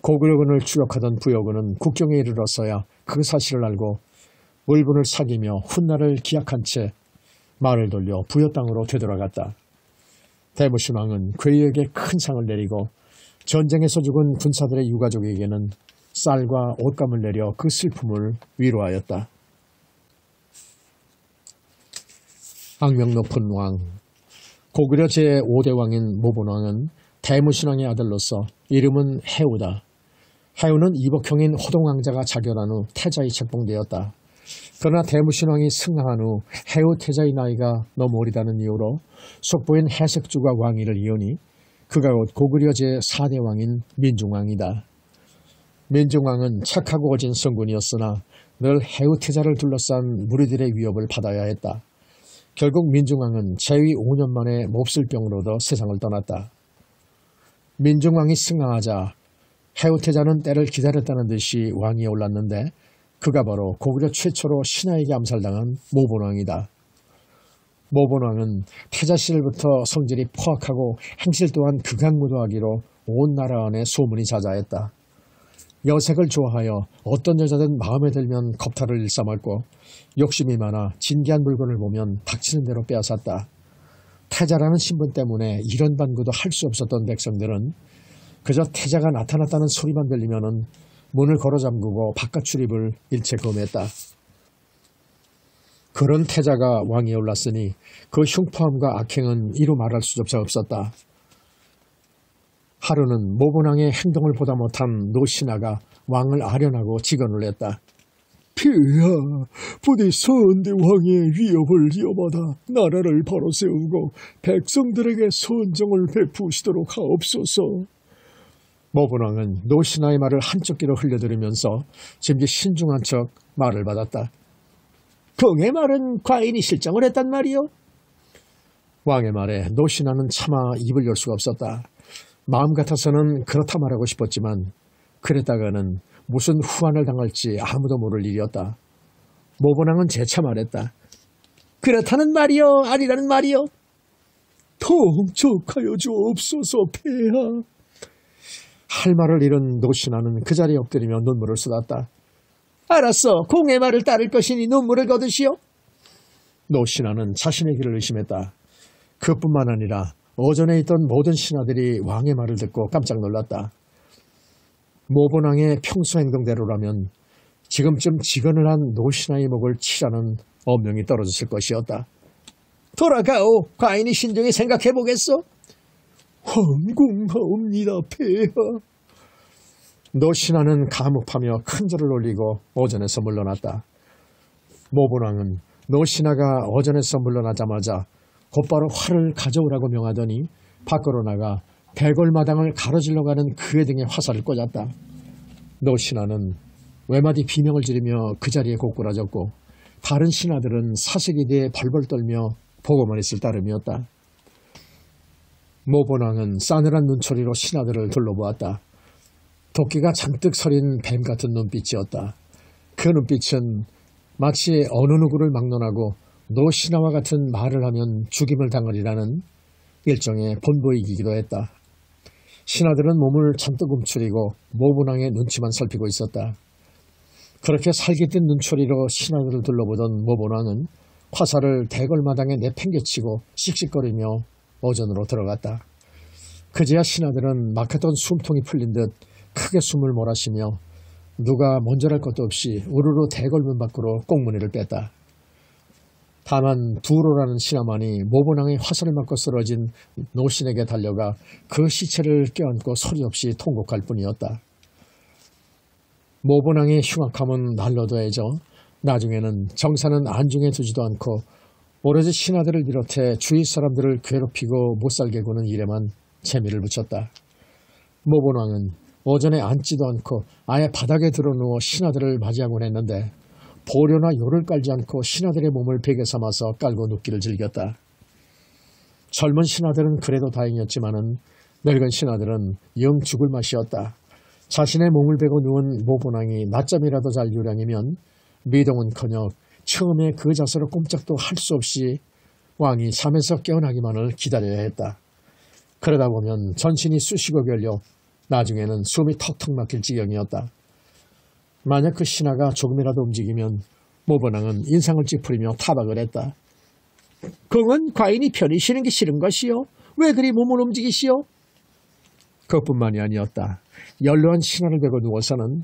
고구려군을 추격하던 부여군은 국경에 이르러서야 그 사실을 알고 울분을 사귀며 훗날을 기약한 채 말을 돌려 부여 땅으로 되돌아갔다. 대무신왕은 괴유에게 큰 상을 내리고 전쟁에서 죽은 군사들의 유가족에게는 쌀과 옷감을 내려 그 슬픔을 위로하였다. 악명 높은 왕, 고구려 제5대 왕인 모본왕은 대무신왕의 아들로서 이름은 해우다. 해우는 이복형인 호동왕자가 자결한 후 태자에 책봉되었다. 그러나 대무신왕이 승하한 후 해우 태자의 나이가 너무 어리다는 이유로 속보인 해색주가 왕위를 이으니 그가 곧 고구려 제4대 왕인 민중왕이다. 민중왕은 착하고 어진 성군이었으나 늘 해우 태자를 둘러싼 무리들의 위협을 받아야 했다. 결국 민중왕은 재위 5년 만에 몹쓸 병으로도 세상을 떠났다. 민중왕이 승하하자 해우 태자는 때를 기다렸다는 듯이 왕위에 올랐는데 그가 바로 고구려 최초로 신하에게 암살당한 모본왕이다. 모본왕은 태자 시절부터 성질이 포악하고 행실 또한 극악무도하기로 온 나라 안에 소문이 자자했다. 여색을 좋아하여 어떤 여자든 마음에 들면 겁탈을 일삼았고 욕심이 많아 진귀한 물건을 보면 닥치는 대로 빼앗았다. 태자라는 신분 때문에 이런 반구도 할 수 없었던 백성들은 그저 태자가 나타났다는 소리만 들리면 문을 걸어 잠그고 바깥 출입을 일체 금했다. 그런 태자가 왕위에 올랐으니 그 흉포함과 악행은 이루 말할 수조차 없었다. 하루는 모본왕의 행동을 보다 못한 노신하가 왕을 아련하고 직언을 했다. 폐하, 부디 선대왕의 위협을 이어받아 나라를 바로 세우고 백성들에게 선정을 베푸시도록 하옵소서. 모본왕은 노신하의 말을 한쪽 귀로 흘려들으면서 짐기 신중한 척 말을 받았다. 공의 말은 과인이 실정을 했단 말이요. 왕의 말에 노신하는 차마 입을 열 수가 없었다. 마음 같아서는 그렇다 말하고 싶었지만 그랬다가는 무슨 후환을 당할지 아무도 모를 일이었다. 모본왕은 재차 말했다. 그렇다는 말이요, 아니라는 말이요. 통촉하여 주옵소서 폐하. 할 말을 잃은 노신하는 그 자리에 엎드리며 눈물을 쏟았다. 알았어, 공의 말을 따를 것이니 눈물을 거두시오. 노신하는 자신의 길을 의심했다. 그뿐만 아니라 오전에 있던 모든 신하들이 왕의 말을 듣고 깜짝 놀랐다. 모본왕의 평소 행동대로라면 지금쯤 직언을 한 노신하의 목을 치라는 엄명이 떨어졌을 것이었다. 돌아가오. 과인이 신중히 생각해보겠소. 황궁하옵니다 폐하. 노신하는 감옥하며 큰 절을 올리고 오전에서 물러났다. 모본왕은 노신하가 오전에서 물러나자마자 곧바로 활을 가져오라고 명하더니 밖으로 나가 대궐마당을 가로질러 가는 그의 등에 화살을 꽂았다. 노신하는 외마디 비명을 지르며 그 자리에 고꾸라졌고 다른 신하들은 사색이 뒤에 벌벌 떨며 보고만 있을 따름이었다. 모본왕은 싸늘한 눈초리로 신하들을 둘러보았다. 도끼가 잔뜩 서린 뱀 같은 눈빛이었다. 그 눈빛은 마치 어느 누구를 막론하고 노신하와 같은 말을 하면 죽임을 당하리라는 일종의 본보이기도 했다. 신하들은 몸을 잔뜩 움츠리고 모본왕의 눈치만 살피고 있었다. 그렇게 살깃든 눈초리로 신하들을 둘러보던 모본왕은 화살을 대궐마당에 내팽개치고 씩씩거리며 오전으로 들어갔다. 그제야 신하들은 막혔던 숨통이 풀린 듯 크게 숨을 몰아쉬며 누가 먼저랄 것도 없이 우르르 대궐문 밖으로 꽁무니를 뺐다. 다만 두로라는 신하만이 모본왕의 화살을 맞고 쓰러진 노신에게 달려가 그 시체를 껴안고 소리 없이 통곡할 뿐이었다. 모본왕의 흉악함은 날로 더해져 나중에는 정사는 안중에 두지도 않고 오로지 신하들을 비롯해 주위 사람들을 괴롭히고 못살게 구는 일에만 재미를 붙였다. 모본왕은 오전에 앉지도 않고 아예 바닥에 드러누워 신하들을 맞이하곤 했는데 보료나 요를 깔지 않고 신하들의 몸을 베개 삼아서 깔고 눕기를 즐겼다. 젊은 신하들은 그래도 다행이었지만은 늙은 신하들은 영 죽을 맛이었다. 자신의 몸을 베고 누운 모본왕이 낮잠이라도 잘 요량이면 미동은커녕 처음에 그 자세로 꼼짝도 할 수 없이 왕이 잠에서 깨어나기만을 기다려야 했다. 그러다 보면 전신이 쑤시고 결려 나중에는 숨이 턱턱 막힐 지경이었다. 만약 그 신하가 조금이라도 움직이면 모본왕은 인상을 찌푸리며 타박을 했다. 공은 과인이 편히 쉬는 게 싫은 것이요. 왜 그리 몸을 움직이시오? 그것뿐만이 아니었다. 연로한 신하를 베고 누워서는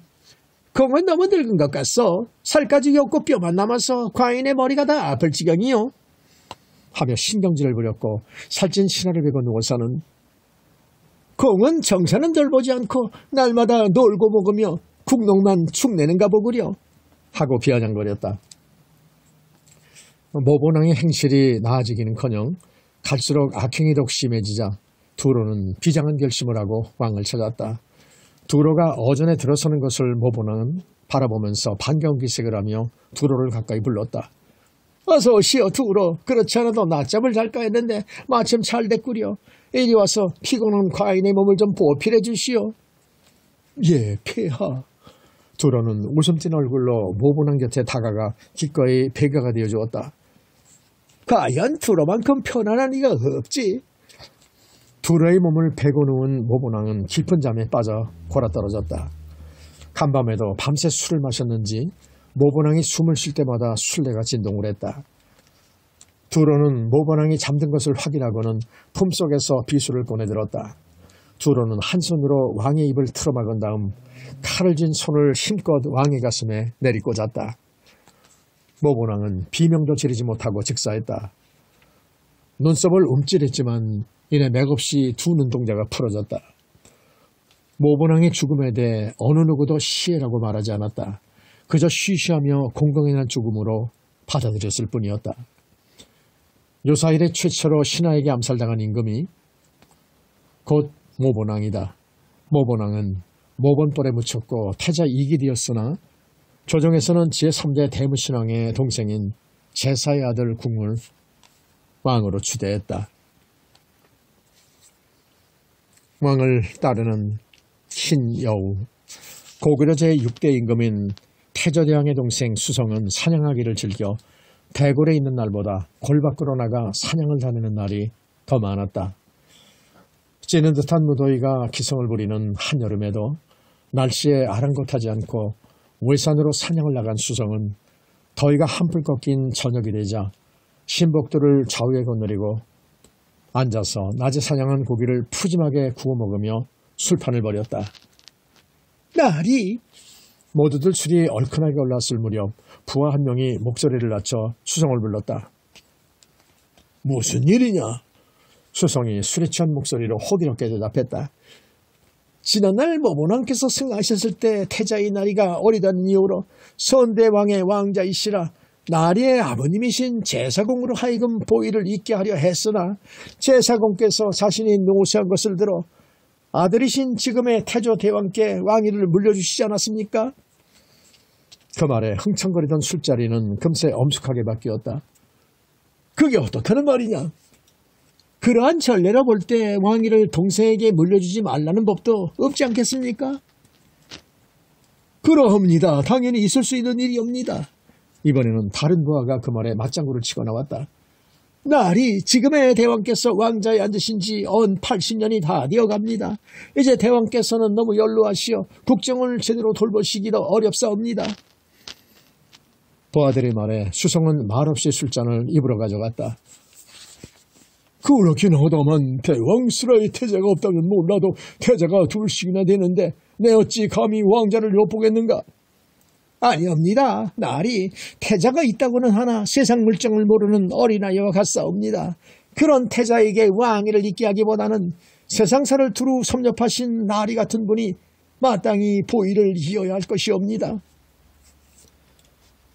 공은 너무 늙은 것 같소. 살까지 없고 뼈만 남아서 과인의 머리가 다 아플 지경이요. 하며 신경질을 부렸고 살찐 신하를 베고 누워서는 공은 정사는 덜 보지 않고 날마다 놀고 먹으며 국농만 축내는가 보구려 하고 비아냥거렸다. 모본왕의 행실이 나아지기는커녕 갈수록 악행이 더욱 심해지자 두로는 비장한 결심을 하고 왕을 찾았다. 두로가 어전에 들어서는 것을 모본왕은 바라보면서 반가운 기색을 하며 두로를 가까이 불렀다. 어서 오시오 두로. 그렇지 않아도 낮잠을 잘까 했는데 마침 잘 됐구려. 이리 와서 피곤한 과인의 몸을 좀 보필해 주시오. 예, 폐하. 두로는 웃음 띤 얼굴로 모본왕 곁에 다가가 기꺼이 배가가 되어 주었다. 과연 두로만큼 편안한 이가 없지. 두로의 몸을 베고 누운 모본왕은 깊은 잠에 빠져 골아떨어졌다. 간밤에도 밤새 술을 마셨는지 모본왕이 숨을 쉴 때마다 술래가 진동을 했다. 두로는 모본왕이 잠든 것을 확인하고는 품속에서 비수를 꺼내들었다. 두로는 한 손으로 왕의 입을 틀어막은 다음 칼을 쥔 손을 힘껏 왕의 가슴에 내리꽂았다. 모본왕은 비명도 지르지 못하고 즉사했다. 눈썹을 움찔했지만 이내 맥없이 두 눈동자가 풀어졌다. 모본왕의 죽음에 대해 어느 누구도 시해라고 말하지 않았다. 그저 쉬쉬하며 공공연한 죽음으로 받아들였을 뿐이었다. 요사 이래 최초로 신하에게 암살당한 임금이 곧 모본왕이다. 모본왕은 모본벌에 묻혔고 태자 2기 되었으나 조정에서는 제3대 대무신왕의 동생인 제사의 아들 궁을 왕으로 추대했다. 왕을 따르는 흰 여우, 고구려 제6대 임금인 태조대왕의 동생 수성은 사냥하기를 즐겨 대궐에 있는 날보다 골 밖으로 나가 사냥을 다니는 날이 더 많았다. 찌는 듯한 무더위가 기승을 부리는 한여름에도 날씨에 아랑곳하지 않고 외산으로 사냥을 나간 수성은 더위가 한풀 꺾인 저녁이 되자 신복들을 좌우에 거느리고 앉아서 낮에 사냥한 고기를 푸짐하게 구워 먹으며 술판을 벌였다. 나리! 모두들 술이 얼큰하게 올랐을 무렵 부하 한 명이 목소리를 낮춰 수성을 불렀다. 무슨 일이냐? 수성이 술에 취한 목소리로 호기롭게 대답했다. 지난날 모모왕께서 승하셨을 때 태자의 나리가 어리다는 이유로 선대왕의 왕자이시라 나리의 아버님이신 제사공으로 하여금 보위를 잇게 하려 했으나 제사공께서 자신이 노쇠한 것을 들어 아들이신 지금의 태조대왕께 왕위를 물려주시지 않았습니까? 그 말에 흥청거리던 술자리는 금세 엄숙하게 바뀌었다. 그게 어떻다는 말이냐? 그러한 전례로 볼 때 왕위를 동생에게 물려주지 말라는 법도 없지 않겠습니까? 그러합니다. 당연히 있을 수 있는 일이옵니다. 이번에는 다른 부하가 그 말에 맞장구를 치고 나왔다. 나리, 지금의 대왕께서 왕자에 앉으신 지 언 80년이 다 되어갑니다. 이제 대왕께서는 너무 연로하시어 국정을 제대로 돌보시기도 어렵사옵니다. 부하들의 말에 수성은 말없이 술잔을 입으로 가져갔다. 그렇긴 하다만 대왕스라의 태자가 없다면 몰라도 태자가 둘씩이나 되는데 내 어찌 감히 왕자를 엿보겠는가? 아니옵니다. 나리, 태자가 있다고는 하나 세상 물정을 모르는 어린아이와 같사옵니다. 그런 태자에게 왕위를 잇게 하기보다는 세상사를 두루 섭렵하신 나리 같은 분이 마땅히 보위를 이어야 할 것이옵니다.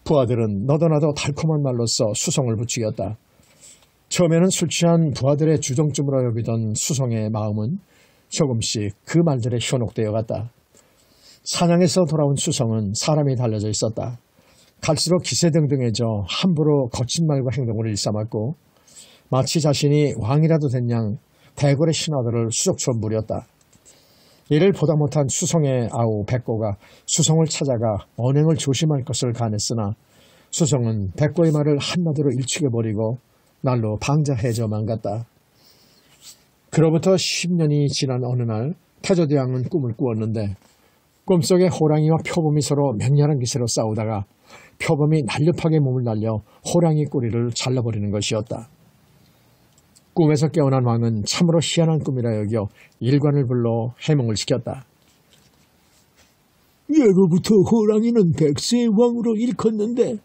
부하들은 너도나도 달콤한 말로써 수성을 부추겼다. 처음에는 술 취한 부하들의 주정쯤으로 여기던 수성의 마음은 조금씩 그 말들에 현혹되어 갔다. 사냥에서 돌아온 수성은 사람이 달려져 있었다. 갈수록 기세등등해져 함부로 거친 말과 행동을 일삼았고 마치 자신이 왕이라도 된 양 대궐의 신하들을 수족처럼 부렸다. 이를 보다 못한 수성의 아우 백고가 수성을 찾아가 언행을 조심할 것을 간했으나 수성은 백고의 말을 한마디로 일축해버리고 날로 방자해져만 갔다. 그로부터 10년이 지난 어느 날 태조대왕은 꿈을 꾸었는데 꿈속에 호랑이와 표범이 서로 맹렬한 기세로 싸우다가 표범이 날렵하게 몸을 날려 호랑이 꼬리를 잘라버리는 것이었다. 꿈에서 깨어난 왕은 참으로 희한한 꿈이라 여겨 일관을 불러 해몽을 시켰다. 예로부터 호랑이는 백세의 왕으로 일컫는데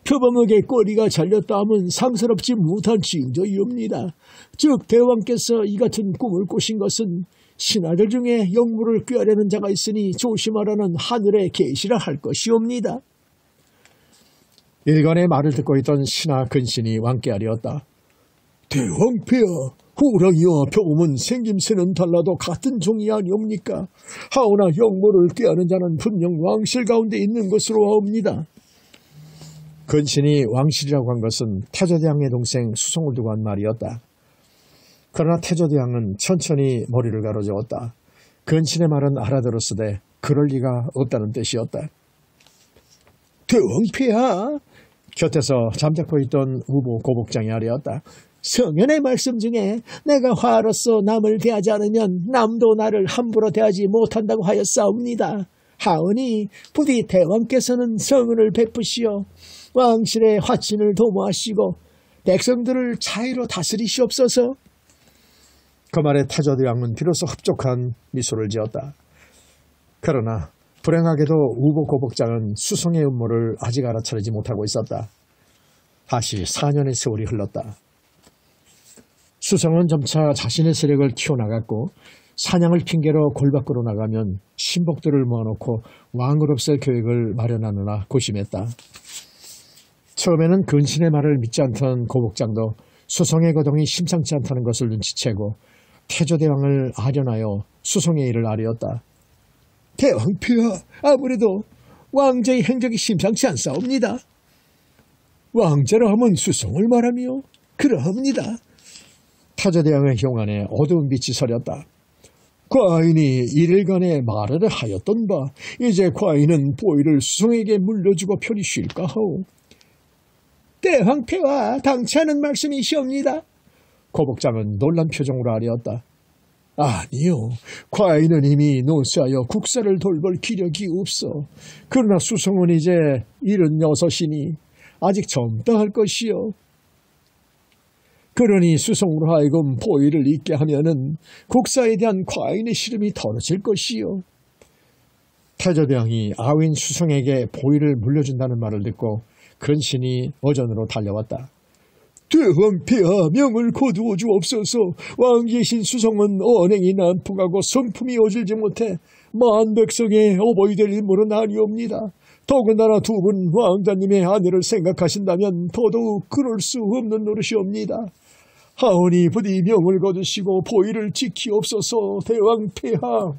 표범에게 꼬리가 잘렸다 함은 상스럽지 못한 징조이옵니다. 즉 대왕께서 이 같은 꿈을 꾸신 것은 신하들 중에 영무를 꾀하려는 자가 있으니 조심하라는 하늘의 계시라 할 것이옵니다. 일관의 말을 듣고 있던 신하 근신이 왕께 아뢰었다. 대왕폐하, 호랑이와 표범은 생김새는 달라도 같은 종이 아니옵니까? 하오나 영모를 꾀하는 자는 분명 왕실 가운데 있는 것으로 아옵니다. 근신이 왕실이라고 한 것은 태조대왕의 동생 수성을 두고 한 말이었다. 그러나 태조대왕은 천천히 머리를 가로저었다. 근신의 말은 알아들었으되 그럴 리가 없다는 뜻이었다. 대왕폐하, 곁에서 잠자코 있던 우보 고복장이 아뢰었다. 성현의 말씀 중에 내가 화로서 남을 대하지 않으면 남도 나를 함부로 대하지 못한다고 하였사옵니다. 하오니 부디 대왕께서는 성은을 베푸시어 왕실의 화친을 도모하시고 백성들을 자유로 다스리시옵소서. 그 말에 태조대왕은 비로소 흡족한 미소를 지었다. 그러나 불행하게도 우보 고복장은 수성의 음모를 아직 알아차리지 못하고 있었다. 다시 4년의 세월이 흘렀다. 수성은 점차 자신의 세력을 키워나갔고 사냥을 핑계로 골 밖으로 나가면 신복들을 모아놓고 왕을 없앨 계획을 마련하느라 고심했다. 처음에는 근신의 말을 믿지 않던 고복장도 수성의 거동이 심상치 않다는 것을 눈치채고 태조대왕을 아련하여 수성의 일을 아뢰었다. 대왕폐하, 아무래도 왕자의 행적이 심상치 않사옵니다. 왕자라 하면 수성을 말하며 그러합니다. 태조대왕의 흉안에 어두운 빛이 서렸다. 과인이 이일간에 말을 하였던 바 이제 과인은 보위를 수성에게 물려주고 편히 쉴까 하오. 대왕폐하 당치하는 말씀이시옵니다. 고복장은 놀란 표정으로 아뢰었다. 아니요. 과인은 이미 노쇠하여 국사를 돌볼 기력이 없어. 그러나 수성은 이제 76이니 아직 젊다 할 것이요. 그러니 수성으로 하여금 보위를 잇게 하면은 국사에 대한 과인의 시름이 덜어질 것이요. 태조대왕이 아윈 수성에게 보위를 물려준다는 말을 듣고 근신이 어전으로 달려왔다. 대왕폐하 명을 거두어 주옵소서. 왕계신 수성은 언행이 난폭하고 성품이 어질지 못해 만백성의 어버이 될 인물은 아니옵니다. 더군다나 두 분 왕자님의 아내를 생각하신다면 더더욱 그럴 수 없는 노릇이옵니다. 하오니 부디 명을 거두시고 보위를 지키옵소서. 대왕폐하.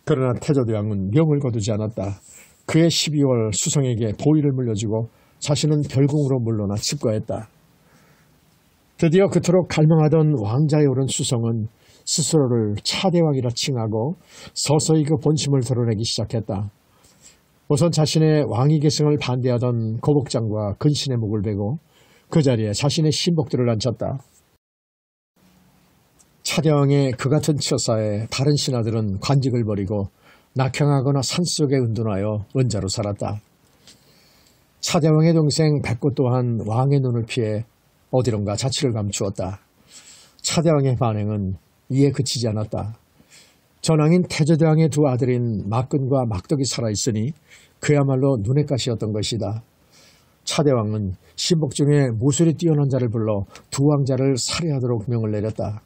그러나 태조대왕은 명을 거두지 않았다. 그해 12월 수성에게 보위를 물려주고 자신은 별궁으로 물러나 칩거했다. 드디어 그토록 갈망하던 왕자에 오른 수성은 스스로를 차대왕이라 칭하고 서서히 그 본심을 드러내기 시작했다. 우선 자신의 왕위 계승을 반대하던 고복장과 근신의 목을 베고 그 자리에 자신의 신복들을 앉혔다. 차대왕의 그 같은 처사에 다른 신하들은 관직을 버리고 낙향하거나 산속에 은둔하여 은자로 살았다. 차대왕의 동생 백구 또한 왕의 눈을 피해 어디론가 자취를 감추었다. 차대왕의 반행은 이에 그치지 않았다. 전왕인 태조대왕의 두 아들인 막근과 막덕이 살아있으니 그야말로 눈의 가시였던 것이다. 차대왕은 신복 중에 무술이 뛰어난 자를 불러 두 왕자를 살해하도록 명을 내렸다.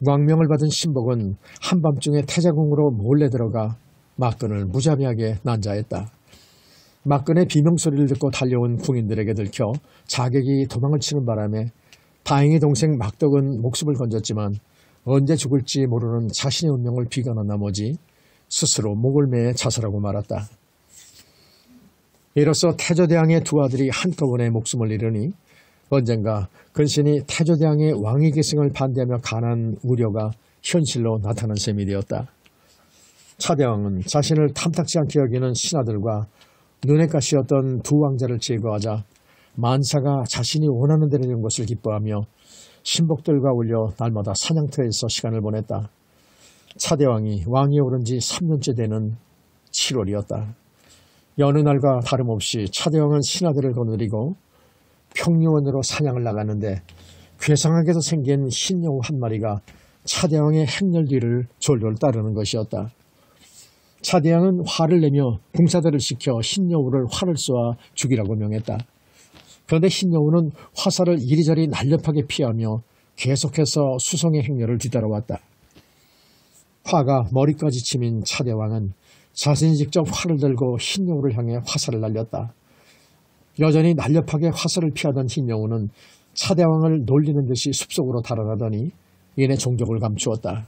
왕명을 받은 신복은 한밤중에 태자궁으로 몰래 들어가 막근을 무자비하게 난자했다. 막근의 비명소리를 듣고 달려온 궁인들에게 들켜 자객이 도망을 치는 바람에 다행히 동생 막덕은 목숨을 건졌지만 언제 죽을지 모르는 자신의 운명을 비관한 나머지 스스로 목을 매해 자살하고 말았다. 이로써 태조대왕의 두 아들이 한꺼번에 목숨을 잃으니 언젠가 근신이 태조대왕의 왕위 계승을 반대하며 간한 우려가 현실로 나타난 셈이 되었다. 차대왕은 자신을 탐탁지 않게 여기는 신하들과 눈의 가시였던 두 왕자를 제거하자 만사가 자신이 원하는 대로 된 것을 기뻐하며 신복들과 올려 날마다 사냥터에서 시간을 보냈다. 차대왕이 왕위에 오른 지 3년째 되는 7월이었다. 여느 날과 다름없이 차대왕은 신하들을 거느리고 평리원으로 사냥을 나갔는데 괴상하게도 생긴 흰여우 한 마리가 차대왕의 행렬 뒤를 졸졸 따르는 것이었다. 차대왕은 화를 내며 궁사들을 시켜 흰여우를 활을 쏘아 죽이라고 명했다. 그런데 흰여우는 화살을 이리저리 날렵하게 피하며 계속해서 수성의 행렬을 뒤따라왔다. 화가 머리까지 치민 차대왕은 자신이 직접 활을 들고 흰여우를 향해 화살을 날렸다. 여전히 날렵하게 화살을 피하던 흰여우는 차대왕을 놀리는 듯이 숲속으로 달아나더니 이내 종족을 감추었다.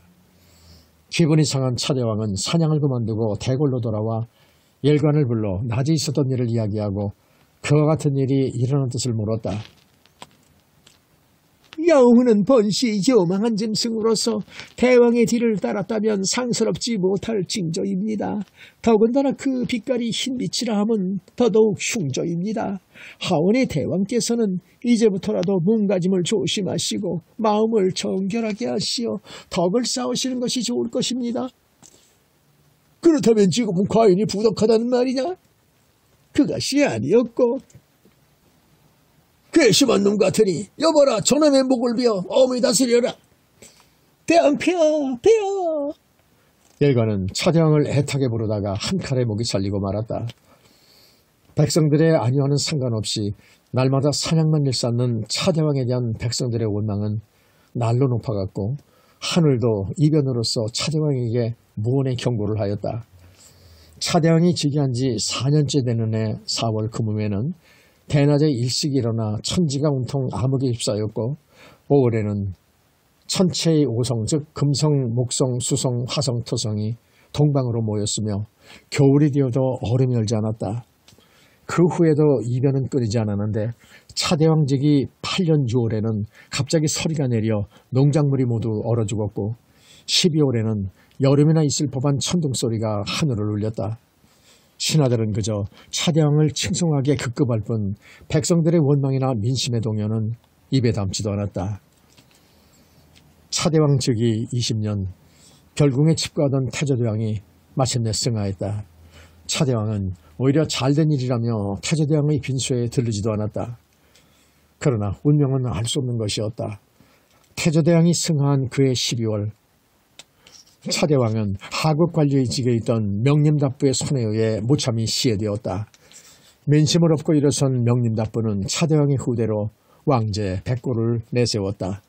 기분이 상한 차대왕은 사냥을 그만두고 대궐로 돌아와 일관을 불러 낮에 있었던 일을 이야기하고 그와 같은 일이 일어난 뜻을 물었다. 여우는 번시 요망한 짐승으로서 대왕의 뒤를 따랐다면 상스럽지 못할 징조입니다. 더군다나 그 빛깔이 흰빛이라 함은 더더욱 흉조입니다. 하오니 대왕께서는 이제부터라도 몸가짐을 조심하시고 마음을 정결하게 하시어 덕을 쌓으시는 것이 좋을 것입니다. 그렇다면 지금은 과인이 부덕하다는 말이냐? 그것이 아니었고 괘씸한 놈 같으니 여보라 저놈의 목을 비어 어미 다스려라. 대왕폐하 폐하. 일관은 차대왕을 애타게 부르다가 한 칼에 목이 잘리고 말았다. 백성들의 안위와는 상관없이 날마다 사냥만 일삼는 차대왕에 대한 백성들의 원망은 날로 높아갔고 하늘도 이변으로서 차대왕에게 무언의 경고를 하였다. 차대왕이 즉위한 지 4년째 되는 해 4월 금음에는 대낮에 일찍 일어나 천지가 온통 암흑에 휩싸였고 5월에는 천체의 오성 즉 금성, 목성, 수성, 화성, 토성이 동방으로 모였으며 겨울이 되어도 얼음이 얼지 않았다. 그 후에도 이변은 끊이지 않았는데 차대왕직이 8년 6월에는 갑자기 서리가 내려 농작물이 모두 얼어 죽었고 12월에는 여름이나 있을 법한 천둥소리가 하늘을 울렸다. 신하들은 그저 차대왕을 칭송하게 급급할 뿐 백성들의 원망이나 민심의 동요는 입에 담지도 않았다. 차대왕 즉위 20년 별궁에 칩거하던 태조대왕이 마침내 승하했다. 차대왕은 오히려 잘된 일이라며 태조대왕의 빈소에 들르지도 않았다. 그러나 운명은 알 수 없는 것이었다. 태조대왕이 승하한 그해 12월 차대왕은 하급관리직에 있던 명림답부의 손에 의해 무참히 시해되었다. 민심을 업고 일어선 명림답부는 차대왕의 후대로 왕제 백골을 내세웠다.